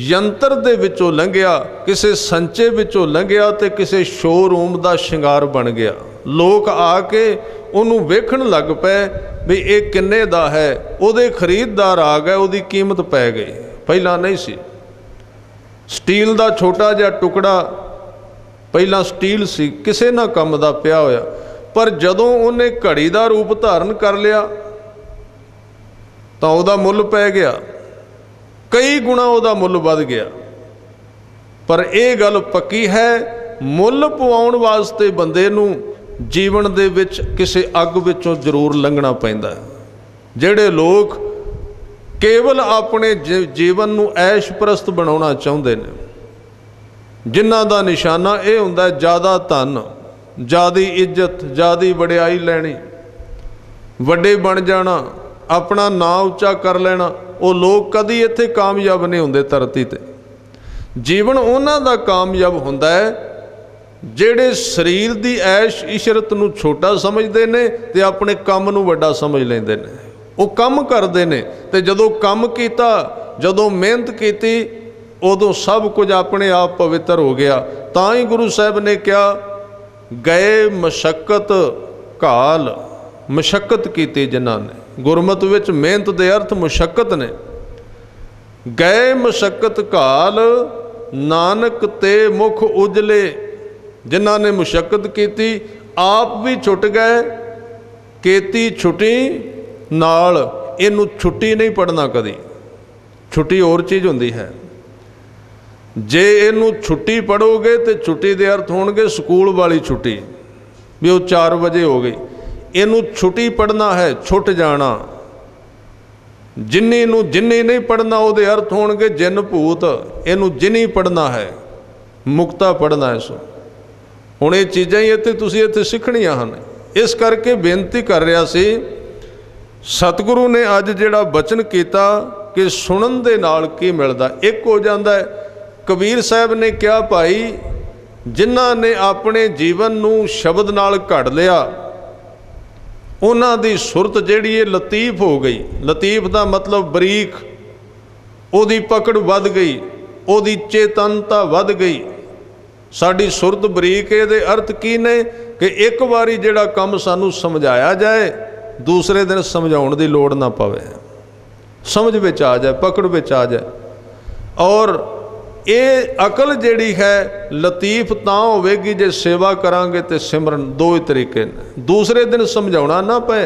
यंत्र दे विचों लंघिया, किसी संचे विचों लंघिया तो किसी शोरूम का शिंगार बन गया। लोग आके उन्होंने वेखण लग पे भी ये किन्ने दा है, उहदे खरीददार आ गए, उहदी कीमत पै गई, पहला नहीं सी। स्टील का छोटा जिहा टुकड़ा पहला स्टील सी, किसी ना काम दा पिया होया, पर जदों उन्हें घड़ी का रूप धारण कर लिया तो उहदा मुल पै गया, कई गुणा उहदा मुल वध गया। पर यह गल पक्की है, मुल पवाउण वास्ते बंदे नूं जीवन दे विच किसी अग विचों जरूर लंघना पैंदा है। जिहड़े लोग केवल अपने जीवन नूं ऐश परस्त बनाउणा चाहुंदे ने, जिन्हां दा निशाना यह हुंदा ज़्यादा धन, ज़्यादा इज्जत, ज़्यादा वडियाई लैनी, वड्डे बन जाना, अपना नाम उच्चा कर लेना, वो लोग कदी इत्थे कामयाब नहीं हुंदे धरती ते। जीवन उन्हां दा कामयाब हुंदा है ਜਿਹੜੇ शरीर की ऐश इशरत नूं छोटा समझते हैं तो अपने काम नूं वड्डा समझ लेंदे ने। वो काम करते हैं तो जदों काम किया, जदों मेहनत की, उदों सब कुछ अपने आप पवित्र हो गया। तां ही गुरु साहब ने कहा, गए मशक्कत घाल, मशक्कत की जिन्हां ने, गुरमत विच मेहनत के अर्थ मुशक्कत ने। गए मशक्कत घाल, नानक ते मुख उजले, जिन्हां ने मुशक्कत की आप भी छुट गए, केती छुट्टी नाल। इनू छुट्टी नहीं पढ़ना कदी, छुट्टी और चीज़ होंदी है। जे इनू छुट्टी पढ़ोगे तो छुट्टी के अर्थ होणगे स्कूल वाली छुट्टी, भी वो 4 बजे हो गई। इनू छुट्टी पढ़ना है, छुट जाना। जिन्नी नू जिन्नी नहीं पढ़ना वो अर्थ होणगे जिन भूत। इनू जिन्नी पढ़ना है, मुक्ता पढ़ना है। सो हुण ये चीज़ां ही इत्थे सीखणियां हन। इस करके बेनती कर रहा सी, सतगुरु ने अज जिहड़ा बचन किया कि सुनन दे नाल की मिलदा, एक हो जाता है। कबीर साहब ने कहा, भाई जिन्हां ने अपने जीवन नूं शब्द नाल घड़ लिया, उन्हां दी सुरत जिहड़ी है लतीफ हो गई। लतीफ दा मतलब बरीक, उहदी पकड़ वध गई, उहदी चेतनता वध गई। साडी सुरत बरीक, इहदे अर्थ की ने कि एक बारी जिहड़ा काम सानू समझाया जाए, दूसरे दिन समझाउण दी लोड़ ना पवे, समझ विच आ जाए, पकड़ विच आ जाए। और ये अकल जिहड़ी है लतीफ तां होवेगी जे सेवा करांगे तो सिमरन, दो ही तरीके ने, दूसरे दिन समझाउणा ना पए।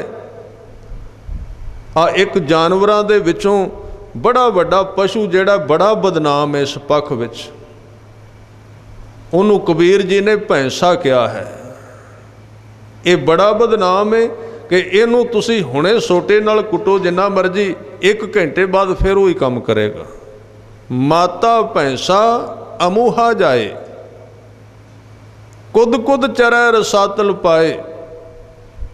एक जानवरां दे विचों बड़ा वड्डा पशु जिहड़ा बड़ा बदनाम है इस पक्ष विच, उन्होंने कबीर जी ने भैंसा कहा है। ये बड़ा बदनाम है कि इनू तुसी हुणे सोटे नाल कुटो जिन्ना मर्जी, 1 घंटे बाद फिर वही काम करेगा। माता भैंसा अमूहा जाए, कुद कुद चरै रसातल पाए।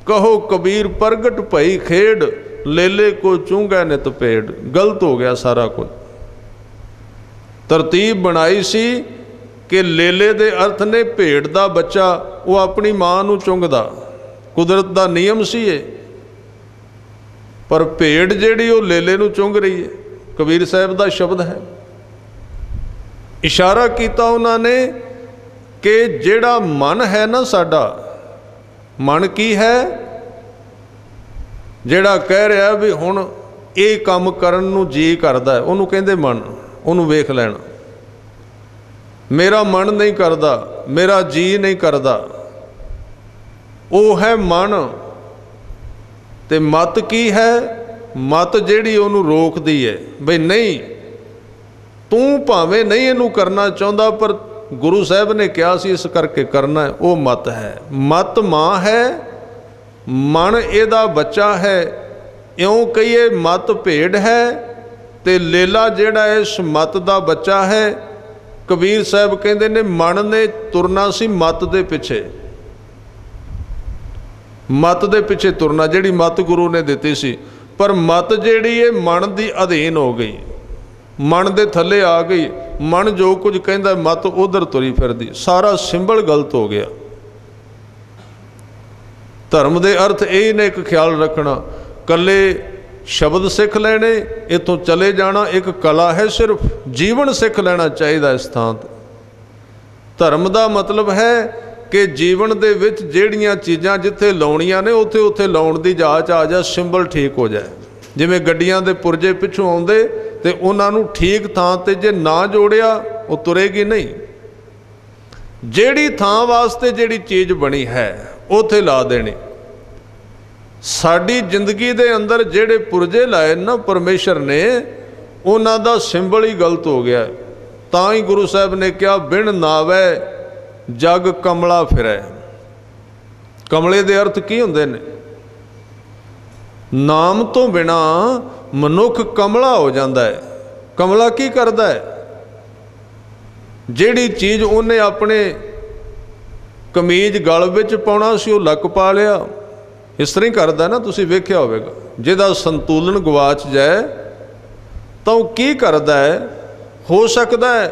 कहो कबीर प्रगट भई खेड, लेले को चूंगा नित पेड़। गलत हो गया सारा कुछ। तरतीब बनाई सी कि लेले दे अर्थ ने भेड़ दा बच्चा वो अपनी मां नूं चुंगदा, कुदरत दा नियम सी ये, पर भेड़ जिहड़ी वो लेले नूं चुंग रही है। कबीर साहब दा शब्द है। इशारा किया उन्होंने कि जिहड़ा मन है ना साडा, मन की है, जिहड़ा कह रहा भी हुण ये काम करन नूं जी करदा है, उहनूं कहंदे मन। उहनूं वेख लैणा, मेरा मन नहीं करता, मेरा जी नहीं करता, वो है मन। ते मत की है? मत जिहड़ी उहनूं रोकदी है बई नहीं, तू भावें नहीं इनू करना चाहता पर गुरु साहब ने कहा सी इस करके करना है, वो मत है। मत मां है, मन एदा बच्चा है। इउं कहिए मत भेड़ है ते लेला जिहड़ा इस मत दा बच्चा है। कबीर साहब कहते ने मन ने तुरना सी मत दे पिछे, मत दे पिछे तुरना, जिहड़ी मत गुरु ने दिती सी। पर मत जिहड़ी है मन दी अधीन हो गई, मन दे थले आ गई। मन जो कुछ कहता मत उधर तुरी फिरदी, सारा सिंबल गलत हो गया। धर्म दे अर्थ यही ने, एक ख्याल रखना, कले शब्द सिख लेने, इतों चले जाना एक कला है, सिर्फ जीवन सिख लेना चाहिए इस थां ते। धर्म का मतलब है कि जीवन दे विच जिहड़ियां चीज़ां जिथे लाउणियां ने उत्थे उत्थे लाउण दी जाच आ जाए, सिंबल ठीक हो जाए। जिवें गड्डियां दे पुरजे पिछों आउंदे ते उन्हां नूं ठीक थां ते जे ना जोड़िया वो तुरेगी नहीं। जिहड़ी थां वास्ते जिहड़ी चीज़ बनी है उत्थे ला देनी। साडी जिंदगी दे अंदर जिहड़े पुरजे लाए ना परमेश्वर ने, उन्हां दा सिंबल ही गलत हो गया। तां ही गुरु साहब ने कहा बिन नावै जग कमला फिरै। कमले दे अर्थ की हुंदे ने? नाम तो बिना मनुख कमला हो जाता है। कमला की करता है? जिहड़ी चीज़ उन्हें अपने कमीज गल विच पाउणा सी, वो लक पा लिया। इस तरह ही करता ना, तुसीं वेख्या होवेगा। जिहदा संतुलन गवाच जाए तो की करता है? हो सकता है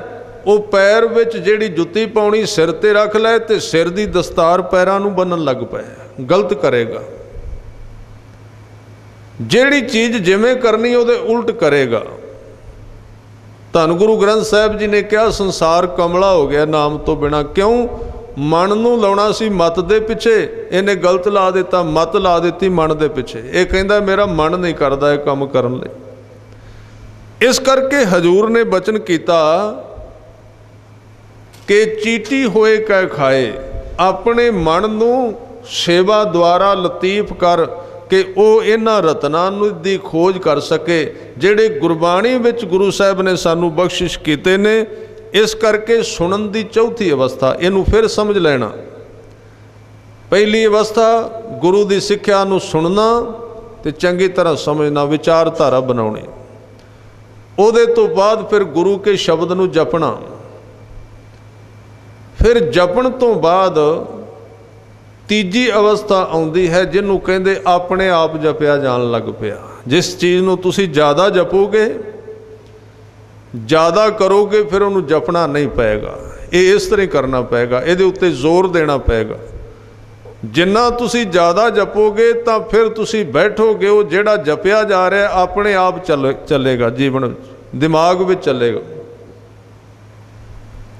वो पैर विच जिहड़ी जुत्ती पाउणी सिर ते रख लै ते सिर दी दस्तार पैरां नूं बन्नण लग पए। गलत करेगा। जिहड़ी चीज़ जिवें करनी उहदे उल्ट करेगा। धन गुरु ग्रंथ साहिब जी ने कहा संसार कमला हो गया नाम तो बिना। क्यों? मन नूं लाउणा सी मत दे पिछे, इन्हें गलत ला दिता, मत ला दी मन दे पिछे। ये कहंदा मेरा मन नहीं करता ये काम करन लई। इस करके हजूर ने बचन किया कि चीटी होए कै खाए। अपने मन नूं सेवा द्वारा लतीफ कर कि वह इन्हां रत्नां दी खोज कर सके जिहड़े गुरबाणी विच गुरु साहब ने सानू बख्शिश कीते ने। इस करके सुनन दी चौथी अवस्था, इनू फिर समझ लेना। पहली अवस्था गुरु की सिक्ख्या नू सुनना ते चंगी तरह समझना, विचारधारा बनाउणी। उहदे तो बाद फिर गुरु के शब्द नू जपना। फिर जपण तो बाद तीजी अवस्था आउंदी है जिन्हों कहंदे अपने आप जपिया जान लग पिया। जिस चीज़ नू तुसी ज़्यादा जपोगे, ज़्यादा करोगे, फिर उन्होंने जपना नहीं पेगा। ये इस तरह करना पेगा, ये उत्ते जोर देना पेगा। जिन्ना तुसी ज़्यादा जपोगे तो फिर तुसी बैठोगे, वो जिहड़ा जपिया जा रहा है अपने आप चलेगा, जीवन दिमाग में चलेगा।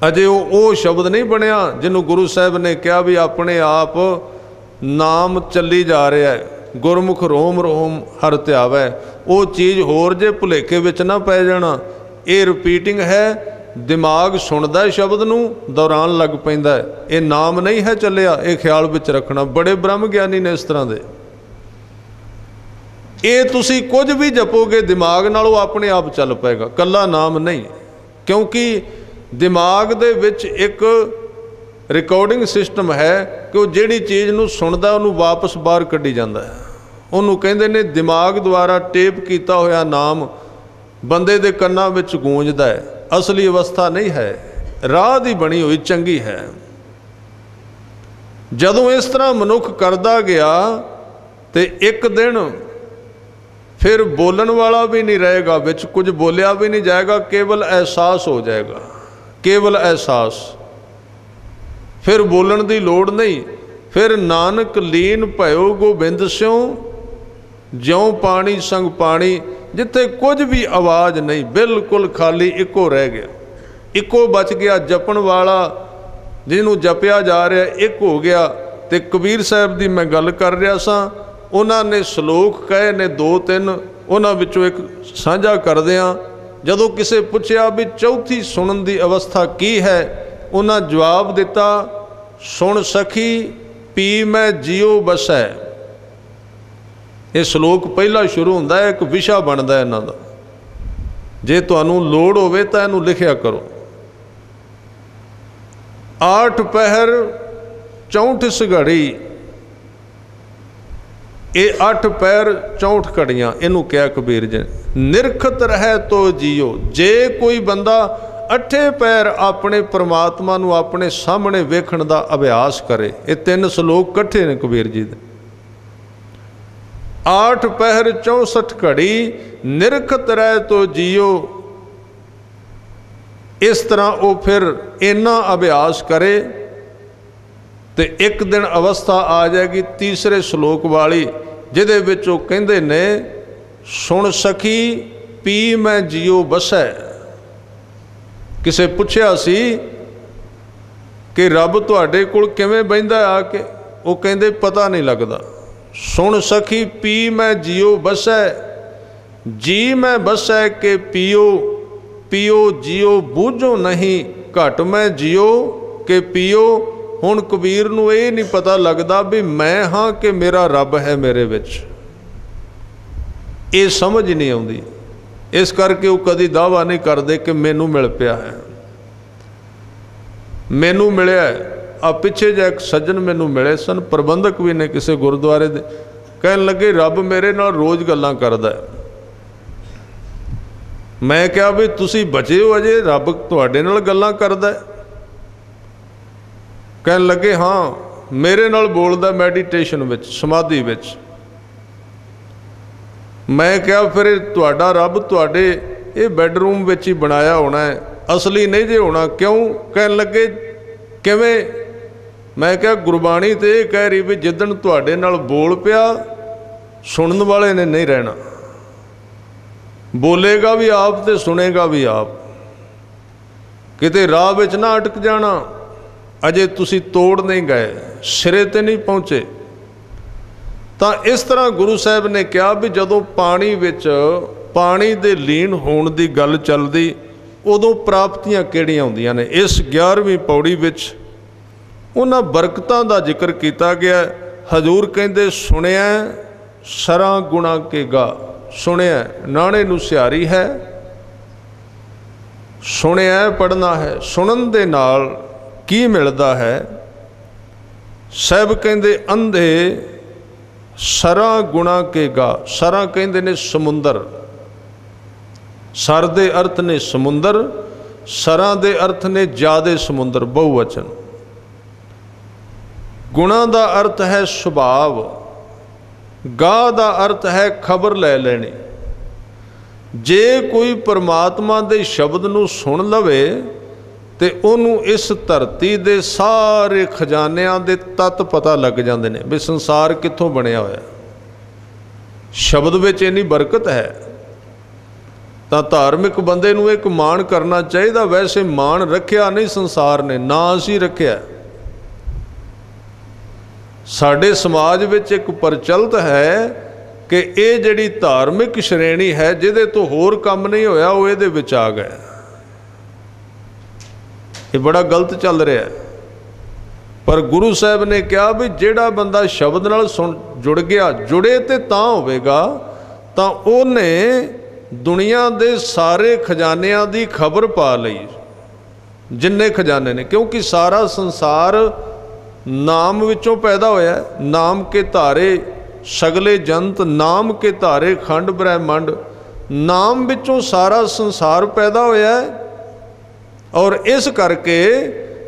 अजे वो शब्द नहीं बनया जिन्हों गुरु साहब ने कहा भी अपने आप नाम चली जा रहा है, गुरमुख रोम रोम हर ध्यावै। वो चीज़ होर जे भुलेखे विच ना पै जाना। ये रिपीटिंग है, दिमाग सुनता है शब्द नूं, दौरान लग पैंदा है। ये नाम नहीं है चलिया, ये ख्याल विच रखना। बड़े ब्रह्म ज्ञानी ने इस तरह दे। ये तुसी कुछ भी जपोगे दिमाग नाल वो अपने आप चल पाएगा, कला नाम नहीं। क्योंकि दिमाग दे विच एक रिकॉर्डिंग सिस्टम है कि वो जिहड़ी चीज़ नूं सुनदा उन्होंने वापस बाहर कड्ढी जांदा है। उन्होंने कहंदे ने दिमाग द्वारा टेप किया होया नाम बंदे दे कन्नां विच गूंजदा है, असली अवस्था नहीं है, राह दी बनी हुई चंगी है। जदों इस तरह मनुख करदा गया तो एक दिन फिर बोलन वाला भी नहीं रहेगा, विच कुछ बोलिया भी नहीं जाएगा, केवल एहसास हो जाएगा, केवल एहसास। फिर बोलन की लोड़ नहीं। फिर नानक लीन भयो गोबिंद स्यों ज्यों पानी संग पानी, जिथे कुछ भी आवाज़ नहीं, बिल्कुल खाली इको रह गया, इको बच गया। जपन वाला जिन्हों जपिया जा रहा एक हो गया। तो कबीर साहब की मैं गल कर रहा सा, उन्होंने श्लोक कहे ने 2-3, उन्होंने विचों एक साझा करदियां जदों किसे पूछया भी चौथी सुनन की अवस्था की है, उन्हें जवाब दिता, सुन सखी पी मैं जियो बसै। ये श्लोक पहला शुरू होंदा है, एक विशा बनता है इन्हां दा। जे तुहानूं लोड़ होवे तां इहनूं लिखिया करो। 8 पहर 64 घड़ी, ये 8 पैर 64 घड़ियाँ इनू क्या कबीर जी निरखत रहे तो जियो। जे कोई बंदा 8 पैर अपने परमात्मा नू अपने सामने वेखण दा अभ्यास करे। ये 3 श्लोक कट्ठे ने कबीर जी दे। 8 पहर 64 घड़ी निरखत रहे तो जियो। इस तरह वो फिर इन्ना अभ्यास करे तो एक दिन अवस्था आ जाएगी तीसरे श्लोक वाली, जिहदे विच वो कहंदे ने सुन सखी पी मैं जियो बसै। किसे पुछया सी कि रब तुहाडे कोल किवें बहिंदा आके, वो कहंदे पता नहीं लगता। सुन सखी पी मैं जियो बसै, जी मैं बसै के पियो, पियो जियो बूझो नहीं, घट मैं जियो के पियो। हुण कबीर नूं ये नहीं पता लगता भी मैं हाँ कि मेरा रब है मेरे विच, ये समझ नहीं आउंदी। इस करके वो कदी दावा नहीं करते कि मैनू मिल पिया है, मैनू मिलिया है। आ पिछे जे एक सज्जन मैनू मिले सन, प्रबंधक भी ने किसी गुरुद्वारे दे, कहन लगे रब मेरे नाल रोज़ गल्लां करदा है। मैं क्या भी तुसी बचे हो अजे, रब तुहाडे नाल गल्लां करदा है? कहन लगे हाँ मेरे नाल बोलदा मैडिटेशन विच, समाधि विच। मैं क्या फिर तुहाडा रब तुहाडे ये बैडरूम विच ही बनाया होना है, असली नहीं जे होना क्यों? कहन लगे किवें? मैं क्या गुरबाणी तो ये कह रही भी जिदन तुहाडे नाल बोल पिया सुनन वाले ने नहीं रहना, बोलेगा भी आप तो सुनेगा भी आप। किते राह विच ना अटक जाना, अजे तुसी तोड़ नहीं गए, सिरे ते नहीं पहुँचे। तो इस तरह गुरु साहब ने कहा भी जदों पानी विच पानी दे लीन होण दी गल चलदी, उदों प्राप्तियां किहड़ियां हुंदियां ने। इस 11वीं पौड़ी विच उन्हां बरकतां दा जिक्र किया गया। हजूर कहंदे सुनिया सरां गुणा के गा, सुनिया नाणे नूं सिहारी है, सुनिया पढ़ना है। सुनन दे नाल की मिलदा है? साहब कहंदे अंधे सरां गुणा के गा। सरां कहंदे ने समुंदर, सर दे अर्थ ने समुंदर, सरां दे अर्थ ने ज्यादे समुंदर, बहुवचन। गुणा दा अर्थ है सुभाव, गा दा अर्थ है खबर लै लेनी। जे कोई परमात्मा दे शब्द नूं सुन लवे ते उन्होंने इस धरती दे सारे खजानियां दे तत्त पता लग जाते हैं भी संसार कित्थों बनया होया। शब्द विच इन्नी बरकत है। तो धार्मिक बंदे नूं एक मान करना चाहिए। वैसे मान रखिया नहीं संसार ने, ना असीं रखिया। साडे समाज विच एक प्रचलित है कि ये जिहड़ी धार्मिक श्रेणी है जिहदे तो होर काम नहीं होया वो इहदे विच आ गया। ये बड़ा गलत चल रहा है। पर गुरु साहब ने कहा भी जिहड़ा बंदा शब्द नाल सुन जुड़ गया, जुड़े तो तां होवेगा ਤਾਂ ਉਹਨੇ ਦੁਨੀਆ ਦੇ ਸਾਰੇ ਖਜ਼ਾਨਿਆਂ ਦੀ ਖਬਰ ਪਾ ਲਈ, ਜਿੰਨੇ ਖਜ਼ਾਨੇ ਨੇ, ਕਿਉਂਕਿ ਸਾਰਾ ਸੰਸਾਰ ਨਾਮ ਵਿੱਚੋਂ ਪੈਦਾ ਹੋਇਆ। ਨਾਮ ਕੇ ਧਾਰੇ ਸਗਲੇ ਜੰਤ, ਨਾਮ ਕੇ ਧਾਰੇ ਖੰਡ ਬ੍ਰਹਿਮੰਡ। ਨਾਮ ਵਿੱਚੋਂ ਸਾਰਾ ਸੰਸਾਰ ਪੈਦਾ ਹੋਇਆ। ਔਰ ਇਸ ਕਰਕੇ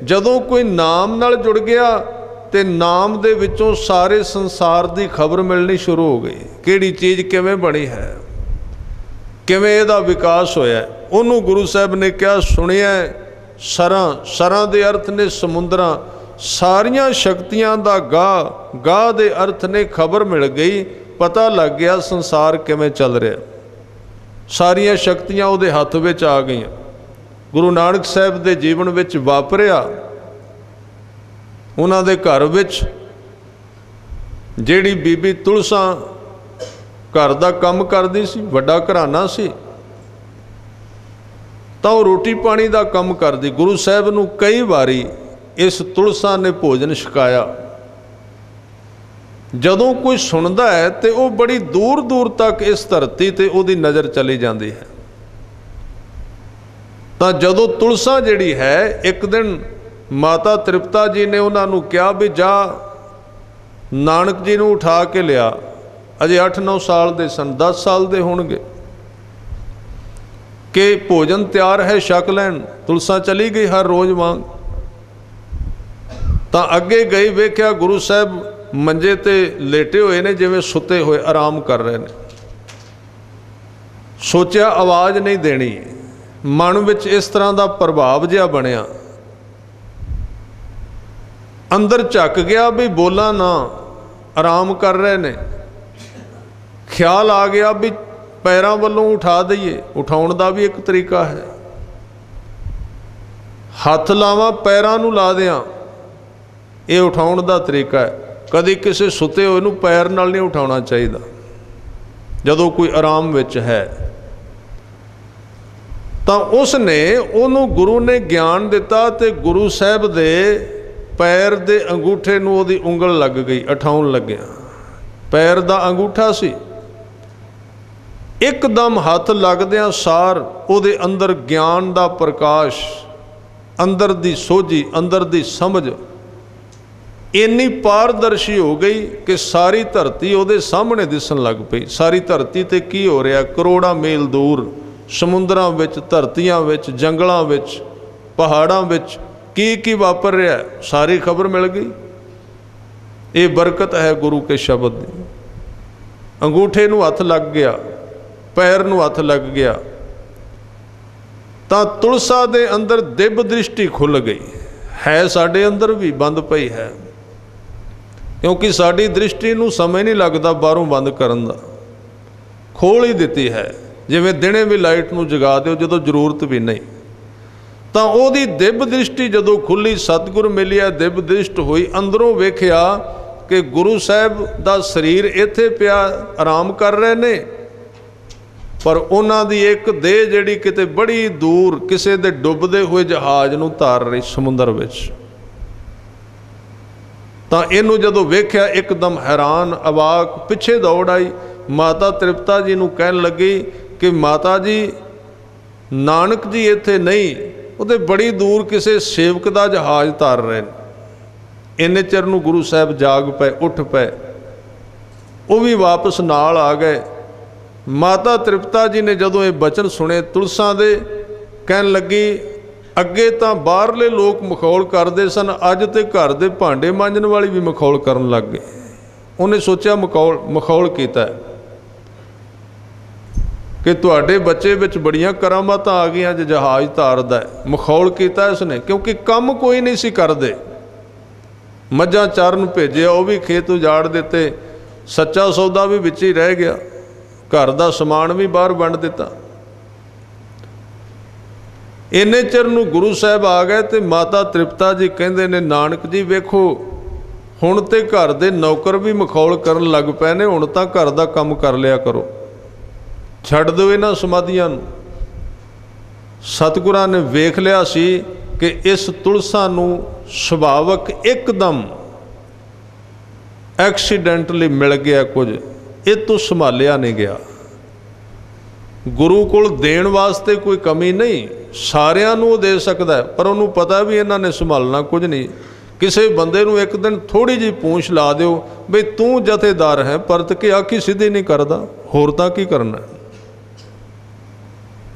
ਜਦੋਂ ਕੋਈ ਨਾਮ ਨਾਲ ਜੁੜ ਗਿਆ ਤੇ ਨਾਮ ਦੇ ਵਿੱਚੋਂ ਸਾਰੇ ਸੰਸਾਰ ਦੀ ਖਬਰ ਮਿਲਣੀ ਸ਼ੁਰੂ ਹੋ ਗਈ। ਕਿਹੜੀ ਚੀਜ਼ ਕਿਵੇਂ ਬਣੀ ਹੈ, ਕਿਵੇਂ ਇਹਦਾ ਵਿਕਾਸ ਹੋਇਆ। ਉਹਨੂੰ ਗੁਰੂ ਸਾਹਿਬ ਨੇ ਕਿਹਾ, ਸੁਣਿਆ ਸਰਾਂ, ਸਰਾਂ ਦੇ ਅਰਥ ਨੇ ਸਮੁੰਦਰਾਂ, ਸਾਰੀਆਂ ਸ਼ਕਤੀਆਂ ਦਾ ਗਾਹ, ਗਾਹ ਦੇ ਅਰਥ ਨੇ ਖਬਰ ਮਿਲ ਗਈ, ਪਤਾ ਲੱਗ ਗਿਆ ਸੰਸਾਰ ਕਿਵੇਂ ਚੱਲ ਰਿਹਾ। ਸਾਰੀਆਂ ਸ਼ਕਤੀਆਂ ਉਹਦੇ ਹੱਥ ਵਿੱਚ ਆ ਗਈਆਂ। ਗੁਰੂ ਨਾਨਕ ਸਾਹਿਬ ਦੇ ਜੀਵਨ ਵਿੱਚ ਵਾਪਰਿਆ, ਉਹਨਾਂ ਦੇ ਘਰ ਵਿੱਚ ਜਿਹੜੀ ਬੀਬੀ ਤੁਲਸਾ ਘਰ ਦਾ ਕੰਮ ਕਰਦੀ ਸੀ, ਵੱਡਾ ਘਰਾਣਾ ਸੀ, ਤਾਂ ਉਹ ਰੋਟੀ ਪਾਣੀ ਦਾ ਕੰਮ ਕਰਦੀ। ਗੁਰੂ ਸਾਹਿਬ ਨੂੰ ਕਈ ਵਾਰੀ ਇਸ ਤੁਲਸਾ ਨੇ ਭੋਜਨ ਛਕਾਇਆ। ਜਦੋਂ ਕੋਈ ਸੁਣਦਾ ਹੈ ਤੇ ਉਹ ਬੜੀ ਦੂਰ ਦੂਰ ਤੱਕ ਇਸ ਧਰਤੀ ਤੇ ਉਹਦੀ ਨਜ਼ਰ ਚਲੀ ਜਾਂਦੀ ਹੈ। ਤਾਂ ਜਦੋਂ ਤੁਲਸਾ ਜਿਹੜੀ ਹੈ, ਇੱਕ ਦਿਨ ਮਾਤਾ ਤ੍ਰਿਪਤਾ ਜੀ ਨੇ ਉਹਨਾਂ ਨੂੰ ਕਿਹਾ ਵੀ ਜਾ ਨਾਨਕ ਜੀ ਨੂੰ ਉਠਾ ਕੇ ਲਿਆ। ਅਜੇ 8-9 ਸਾਲ ਦੇ ਸਨ, 10 ਸਾਲ ਦੇ ਹੋਣਗੇ, ਕਿ ਭੋਜਨ ਤਿਆਰ ਹੈ, ਛਕ ਲੈਣ। ਤੁਲਸਾ ਚਲੀ ਗਈ ਹਰ ਰੋਜ਼ ਵਾਂਗ। ਤਾਂ ਅੱਗੇ ਗਈ, ਵੇਖਿਆ ਗੁਰੂ ਸਾਹਿਬ ਮੰਜੇ ਤੇ ਲੇਟੇ ਹੋਏ ਨੇ, ਜਿਵੇਂ ਸੁੱਤੇ ਹੋਏ ਆਰਾਮ ਕਰ ਰਹੇ ਨੇ। ਸੋਚਿਆ ਆਵਾਜ਼ ਨਹੀਂ ਦੇਣੀ। ਮਨ ਵਿੱਚ ਇਸ ਤਰ੍ਹਾਂ ਦਾ ਪ੍ਰਭਾਵ ਜਿਹਾ ਬਣਿਆ, ਅੰਦਰ ਝੱਕ ਗਿਆ ਵੀ ਬੋਲਾਂ ਨਾ, ਆਰਾਮ ਕਰ ਰਹੇ ਨੇ। ਖਿਆਲ ਆ ਗਿਆ ਵੀ ਪੈਰਾਂ ਵੱਲੋਂ ਉਠਾ ਦਈਏ। ਉਠਾਉਣ ਦਾ ਵੀ ਇੱਕ ਤਰੀਕਾ ਹੈ, ਹੱਥ ਲਾਵਾਂ ਪੈਰਾਂ ਨੂੰ ਲਾ ਦਿਆਂ, ਇਹ ਉਠਾਉਣ ਦਾ ਤਰੀਕਾ ਹੈ। ਕਦੀ ਕਿਸੇ ਸੁੱਤੇ ਹੋਏ ਨੂੰ ਪੈਰ ਨਾਲ ਨਹੀਂ ਉਠਾਉਣਾ ਚਾਹੀਦਾ ਜਦੋਂ ਕੋਈ ਆਰਾਮ ਵਿੱਚ ਹੈ। ਤਾਂ ਉਸ ਨੇ, ਉਹਨੂੰ ਗੁਰੂ ਨੇ ਗਿਆਨ ਦਿੱਤਾ ਤੇ ਗੁਰੂ ਸਾਹਿਬ ਦੇ ਪੈਰ ਦੇ ਅੰਗੂਠੇ ਨੂੰ ਉਹਦੀ ਉਂਗਲ ਲੱਗ ਗਈ, ਉਠਾਉਣ ਲੱਗਿਆ। ਪੈਰ ਦਾ ਅੰਗੂਠਾ ਸੀ, ਇੱਕਦਮ ਹੱਥ ਲੱਗਦਿਆਂ ਸਾਰ ਉਹਦੇ ਅੰਦਰ ਗਿਆਨ ਦਾ ਪ੍ਰਕਾਸ਼, ਅੰਦਰ ਦੀ ਸੋਝੀ, ਅੰਦਰ ਦੀ ਸਮਝ ਇੰਨੀ ਪਾਰਦਰਸ਼ੀ ਹੋ ਗਈ ਕਿ ਸਾਰੀ ਧਰਤੀ ਉਹਦੇ ਸਾਹਮਣੇ ਦਿਸਣ ਲੱਗ ਪਈ। ਸਾਰੀ ਧਰਤੀ ਤੇ ਕੀ ਹੋ ਰਿਹਾ, ਕਰੋੜਾਂ ਮੀਲ ਦੂਰ ਸਮੁੰਦਰਾਂ ਵਿੱਚ, ਧਰਤੀਆਂ ਵਿੱਚ, ਜੰਗਲਾਂ ਵਿੱਚ, ਪਹਾੜਾਂ ਵਿੱਚ ਕੀ ਵਾਪਰ ਰਿਹਾ, ਸਾਰੀ ਖਬਰ ਮਿਲ ਗਈ। ਇਹ ਬਰਕਤ ਹੈ ਗੁਰੂ ਕੇ ਸ਼ਬਦ ਦੀ। ਅੰਗੂਠੇ ਨੂੰ ਹੱਥ ਲੱਗ ਗਿਆ, ਪੈਰ ਨੂੰ ਹੱਥ ਲੱਗ ਗਿਆ, ਤਾਂ ਤੁਲਸਾ ਦੇ ਅੰਦਰ ਦਿਵ ਦ੍ਰਿਸ਼ਟੀ ਖੁੱਲ੍ਹ ਗਈ। ਹੈ ਸਾਡੇ ਅੰਦਰ ਵੀ ਬੰਦ ਪਈ ਹੈ, ਕਿਉਂਕਿ ਸਾਡੀ ਦ੍ਰਿਸ਼ਟੀ ਨੂੰ ਸਮੇਂ ਨਹੀਂ ਲੱਗਦਾ ਬਾਹਰੋਂ ਬੰਦ ਕਰਨ ਦਾ। ਖੋਲ੍ਹ ਹੀ ਦਿੱਤੀ ਹੈ, ਜਿਵੇਂ ਦਿਨੇ ਵੀ ਲਾਈਟ ਨੂੰ ਜਗਾ ਦਿਓ ਜਦੋਂ ਜ਼ਰੂਰਤ ਵੀ ਨਹੀਂ। ਤਾਂ ਉਹਦੀ ਦਿਵ ਦ੍ਰਿਸ਼ਟੀ ਜਦੋਂ ਖੁੱਲ੍ਹੀ, ਸਤਿਗੁਰ ਮਿਲਿਆ, ਦਿਵ ਦ੍ਰਿਸ਼ਟ ਹੋਈ। ਅੰਦਰੋਂ ਵੇਖਿਆ ਕਿ ਗੁਰੂ ਸਾਹਿਬ ਦਾ ਸਰੀਰ ਇੱਥੇ ਪਿਆ, ਆਰਾਮ ਕਰ ਰਹੇ ਨੇ, ਪਰ ਉਹਨਾਂ ਦੀ ਇੱਕ ਦੇਹ ਜਿਹੜੀ ਕਿਤੇ ਬੜੀ ਦੂਰ ਕਿਸੇ ਦੇ ਡੁੱਬਦੇ ਹੋਏ ਜਹਾਜ਼ ਨੂੰ ਤਾਰ ਰਹੀ ਸਮੁੰਦਰ ਵਿੱਚ। ਤਾਂ ਇਹਨੂੰ ਜਦੋਂ ਵੇਖਿਆ, ਇੱਕਦਮ ਹੈਰਾਨ, ਅਵਾਕ, ਪਿੱਛੇ ਦੌੜ ਆਈ। ਮਾਤਾ ਤ੍ਰਿਪਤਾ ਜੀ ਨੂੰ ਕਹਿਣ ਲੱਗੀ ਕਿ ਮਾਤਾ ਜੀ, ਨਾਨਕ ਜੀ ਇੱਥੇ ਨਹੀਂ, ਉਹਦੇ ਬੜੀ ਦੂਰ ਕਿਸੇ ਸੇਵਕ ਦਾ ਜਹਾਜ਼ ਤਾਰ ਰਹੇ ਨੇ। ਇੰਨੇ ਚਿਰ ਨੂੰ ਗੁਰੂ ਸਾਹਿਬ ਜਾਗ ਪਏ, ਉੱਠ ਪਏ, ਉਹ ਵੀ ਵਾਪਸ ਨਾਲ ਆ ਗਏ। ਮਾਤਾ ਤ੍ਰਿਪਤਾ ਜੀ ਨੇ ਜਦੋਂ ਇਹ ਬਚਨ ਸੁਣੇ ਤੁਲਸਾ ਦੇ, ਕਹਿਣ ਲੱਗੀ, ਅੱਗੇ ਤਾਂ ਬਾਹਰਲੇ ਲੋਕ ਮਖੌਲ ਕਰਦੇ ਸਨ, ਅੱਜ ਤੇ ਘਰ ਦੇ ਭਾਂਡੇ ਮਾਂਜਣ ਵਾਲੀ ਵੀ ਮਖੌਲ ਕਰਨ ਲੱਗ ਗਏ। ਉਹਨੇ ਸੋਚਿਆ ਮਖੌਲ ਕੀਤਾ ਕਿ ਤੁਹਾਡੇ ਬੱਚੇ ਵਿੱਚ ਬੜੀਆਂ ਕਰਾਮਾਤਾਂ ਆ ਗਈਆਂ, ਜੇ ਜਹਾਜ਼ ਤਾਰਦਾ ਹੈ। ਮਖੌਲ ਕੀਤਾ ਇਸਨੇ, ਕਿਉਂਕਿ ਕੰਮ ਕੋਈ ਨਹੀਂ ਸੀ ਕਰਦੇ। ਮੱਝਾਂ ਚਾਰਨ ਭੇਜਿਆ, ਉਹ ਵੀ ਖੇਤ ਉਜਾੜ ਦਿੱਤੇ, ਸੱਚਾ ਸੌਦਾ ਵੀ ਵਿੱਚ ਹੀ ਰਹਿ ਗਿਆ, ਘਰ ਦਾ ਸਮਾਨ ਵੀ ਬਾਹਰ ਵੰਡ ਦਿੱਤਾ। ਇੰਨੇ ਚਿਰ ਨੂੰ ਗੁਰੂ ਸਾਹਿਬ ਆ ਗਏ ਤੇ ਮਾਤਾ ਤ੍ਰਿਪਤਾ ਜੀ ਕਹਿੰਦੇ ਨੇ, ਨਾਨਕ ਜੀ ਵੇਖੋ, ਹੁਣ ਤੇ ਘਰ ਦੇ ਨੌਕਰ ਵੀ ਮਖੌਲ ਕਰਨ ਲੱਗ ਪਏ ਨੇ, ਹੁਣ ਤਾਂ ਘਰ ਦਾ ਕੰਮ ਕਰ ਲਿਆ ਕਰੋ, ਛੱਡ ਦਿਓ ਇਹਨਾਂ ਸਮਾਧੀਆਂ ਨੂੰ। ਸਤਿਗੁਰਾਂ ਨੇ ਵੇਖ ਲਿਆ ਸੀ ਕਿ ਇਸ ਤੁਲਸਾ ਨੂੰ ਸੁਭਾਵਕ ਇੱਕਦਮ ਐਕਸੀਡੈਂਟਲੀ ਮਿਲ ਗਿਆ ਕੁਝ, ਇਹ ਤੋਂ ਸੰਭਾਲਿਆ ਨਹੀਂ ਗਿਆ। गुरु कोल देण वास्ते कोई कमी नहीं, सारिਆਂ ਨੂੰ ਉਹ ਦੇ ਸਕਦਾ, पर ਉਹਨੂੰ पता भी ਇਹਨਾਂ ने संभालना कुछ नहीं। किसी बंदे ਨੂੰ एक दिन थोड़ी जी पूंछ ला दिओ बई तू जथेदार है, परत के आखी सीधी नहीं करदा, होर तां की करना।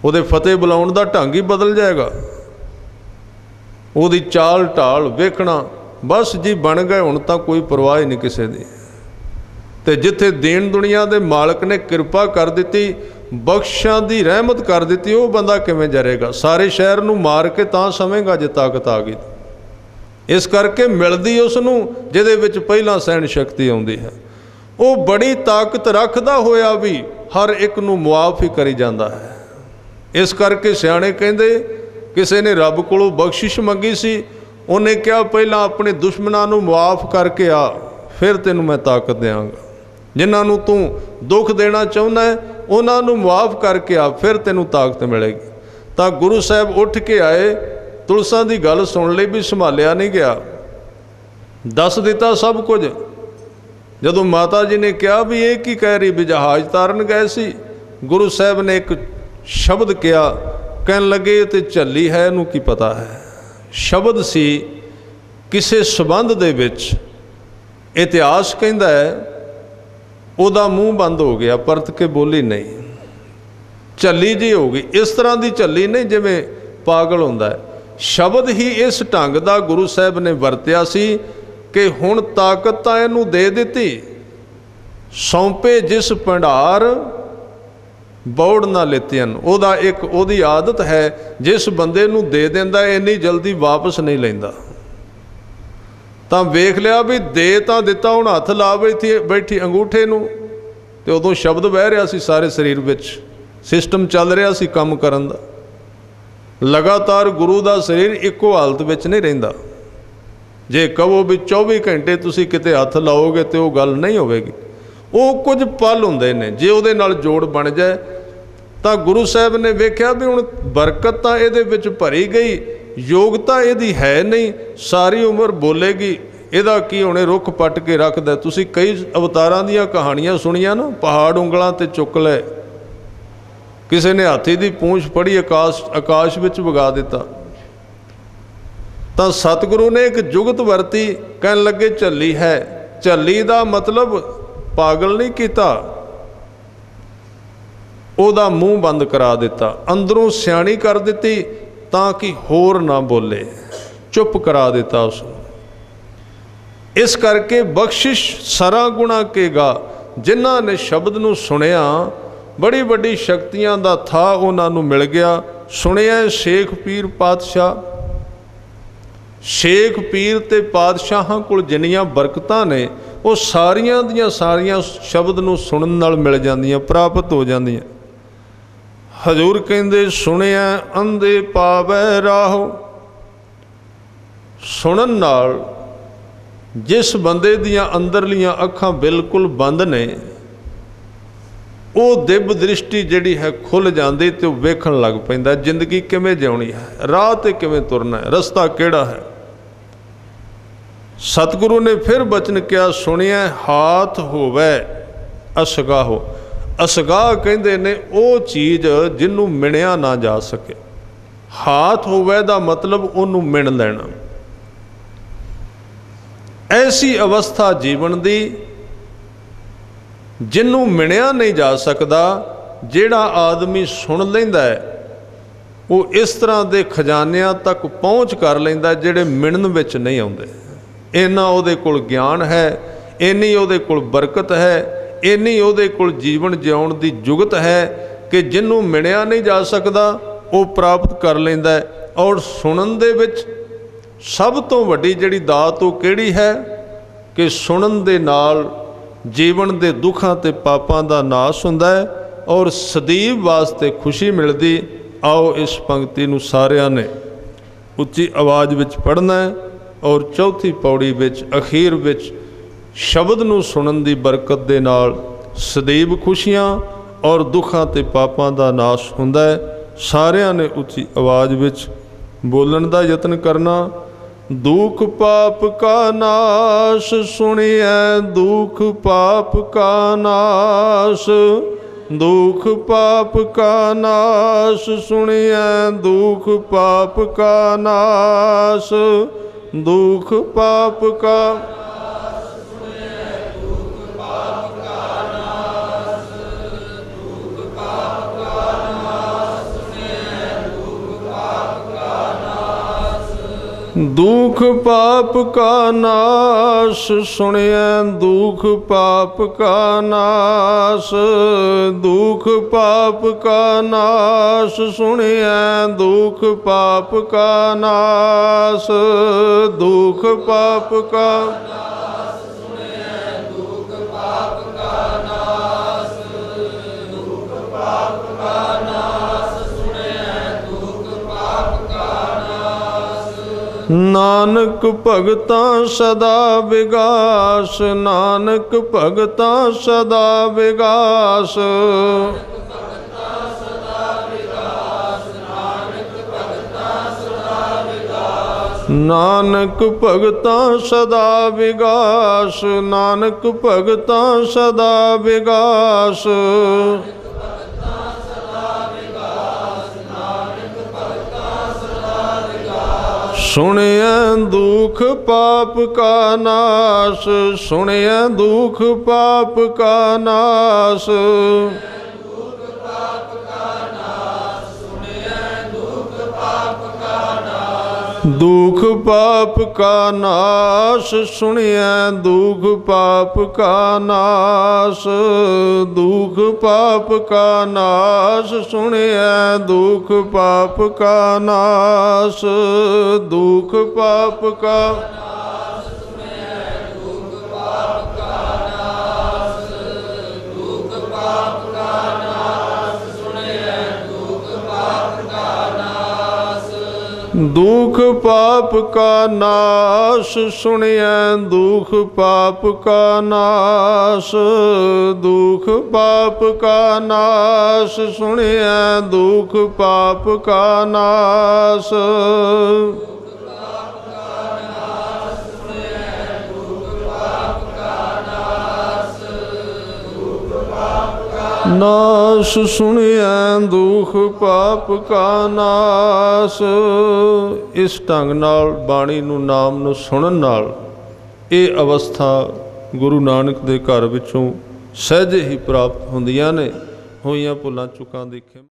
ਉਹਦੇ फतेह बुलाउण दा ढंग ही बदल जाएगा, ਉਹਦੀ चाल ढाल वेखना, बस जी बन गए हुण तां कोई परवाह ही नहीं किसी दी। ते जिथे दीन दुनिया दे मालक ने कृपा कर दिती, बख्शां दी रहमत कर दिती, वो बंदा किवें जरेगा? सारे शहर नूं मार के तां समझेगा जे ताकत आ गई। इस करके मिलदी उसनूं जिहदे विच पहिलां सहन शक्ति आउंदी है। वो बड़ी ताकत रखदा होया भी हर एक नूं मुआफ ही करी जांदा है। इस करके सियाणे कहंदे किसी ने रब कोलों बख्शिश मंगी सी, उन्हें कहा पहलां अपने दुश्मनां नूं मुआफ करके आ, फिर तैनूं मैं ताकत देवांगा। जिन्हां नूं तूं दुख देना चाहुंदा है उन्हां नूं मुआफ करके आ, फिर तैनूं ताकत मिलेगी। तां गुरु साहब उठ के आए, तुलसा की गल सुन ली भी संभालिया नहीं गया, दस दिता सब कुछ। जदों माता जी ने कहा भी ये की कह रही भी जहाज तारन गए सी, गुरु साहब ने एक शब्द किया, कहन लगे तो झल्ली है इनू की पता है। शब्द सी किसी संबंध दे विच, इतिहास कहता है उहदा मूँह बंद हो गया, परत के बोली नहीं, झल्ली जी हो गई। इस तरह की झल्ली नहीं जिवें पागल होंदा है। शब्द ही इस ढंग का गुरु साहब ने वरत्या सी कि हुण ताकत तां इहनूं दे दिती, सौंपे जिस भंडार बौड़ ना लेतियन। ओदा एक ओदी आदत है, जिस बंदे नूं दे दिंदा इन्नी जल्दी वापस नहीं लैंदा। तां वेख लिया भी दे तां दिता, हुण हत्थ ला बैठी अंगूठे नूं, ते उदों शब्द बह रहा सी सारे शरीर विच, सिस्टम चल रहा सी काम करन दा। लगातार गुरु का शरीर एको हालत में नहीं रहिंदा। जे कहो भी 24 घंटे तुसी किते हथ लाओगे तो वो गल नहीं होगी। वो कुछ पल हुंदे ने, जे उहदे नाल जोड़ बन जाए तो गुरु साहब ने वेख्या भी हुण बरकत तां इहदे विच भरी गई, योग्यता इहदी है नहीं, सारी उम्र बोलेगी, इहदा की हुणे रुख पट के रखदा। तुसी कई अवतारां दीयां कहानियां सुनियां ना, पहाड़ उंगलां ते चुक लै, किसी ने हाथी की पूंछ फड़ी आकाश विच वगा दिता। तो सतगुरु ने एक जुगत वरती, कहन लगे झल्ली है। झल्ली का मतलब पागल नहीं किया, ओदा मूँह बंद करा दिता, अंदरों सियाणी कर दी ताकि होर ना बोले, चुप करा दिता उसको। इस करके बख्शिश सरा गुणा केगा, जिन्हां ने शब्द नूं सुनिया बड़ी बड़ी शक्तियां दा था उन्होंने मिल गया। सुनिया शेख पीर पातशाह, शेख पीर ते पातशाहां कोल जिन्नियां बरकतां ने वो सारियां दियां सारियां शब्द नूं सुनन नाल मिल जांदियां, प्राप्त हो जांदियां। हजूर कहंदे सुनिया अंधे पावै राहो, सुनन नाल जिस बंदे दियां अंदरलियां अखां बिल्कुल बंद ने, वो दिव्य दृष्टि जिहड़ी है खुल जाती तो वेखण लग पैंदा जिंदगी किवें जिउणी है, राह ते किवें तुरना है, रस्ता किहड़ा है। सतगुरु ने फिर बचन किया, सुनिया हाथ होवै असगा हो। असगा कहंदे ने वो चीज़ जिन्नू मिणिया ना जा सके। हाथ होवै दा मतलब उन्नू मिण लैना। ऐसी अवस्था जीवन दी जिन्नू मिणिया नहीं जा सकता, जिहड़ा आदमी सुन लैंदा है वो इस तरह के खजानियां तक पहुँच कर लैंदा जिहड़े मिणन विच नहीं आउंदे। इन्ना उहदे कोल ज्ञान है, इन्नी उहदे कोल बरकत है, इन्नी उहदे कोल जीवन जिउण दी जुगत है कि जिन्नू मिणिया नहीं जा सकता वो प्राप्त कर लैंदा है। और सुनन दे विच सब तो वड्डी जिहड़ी दात वो किहड़ी है कि सुनन दे नाल जीवन के दुखों ते पापां दा नाश हुंदा है और सदैव वास्ते खुशी मिलती। आओ इस पंक्ति नूं सारिਆਂ ने उच्ची आवाज़ विच पढ़ना है और चौथी पौड़ी विच अखीर विच शब्द नूं सुनन दी बरकत दे नाल सदैव खुशियां और दुखों ते पापां दा नाश हुंदा है। सारिਆਂ ने उच्ची आवाज़ विच बोलण दा यतन करना। दुख पाप का नाश सुनिए, दुख पाप का नाश दुख पाप का नाश। सुनिए दुख पाप का नाश, दुख पाप का दुख पाप का नाश। सुनिए दुख पाप का नाश, दुख पाप का नाश। सुनिए दुख पाप का नाश, दुख पाप का नानक भगता सदा विगास। नानक भगता सदा विगास। नानक भगता सदा विगास। नानक भगता सदा विगास। सुनिए दुख पाप का नाश। सुनिए दुख पाप का नाश। दुख पाप का नाश। सुनिए दुख पाप का नाश, दुख पाप का नाश। सुनिए दुख पाप का नाश, दुख पाप का दुख पाप का नाश। सुनिए दुख पाप का नाश, दुख पाप का नाश। सुनिए दुख पाप का नाश। नाश। सुनिए दुख पाप का नाश। इस ढंग नाल बाणी नूं नाम नूं सुनन नाल ये अवस्था गुरु नानक दे घर विचों सहज ही प्राप्त हुंदियां ने। होईयां भुलां चुकां दी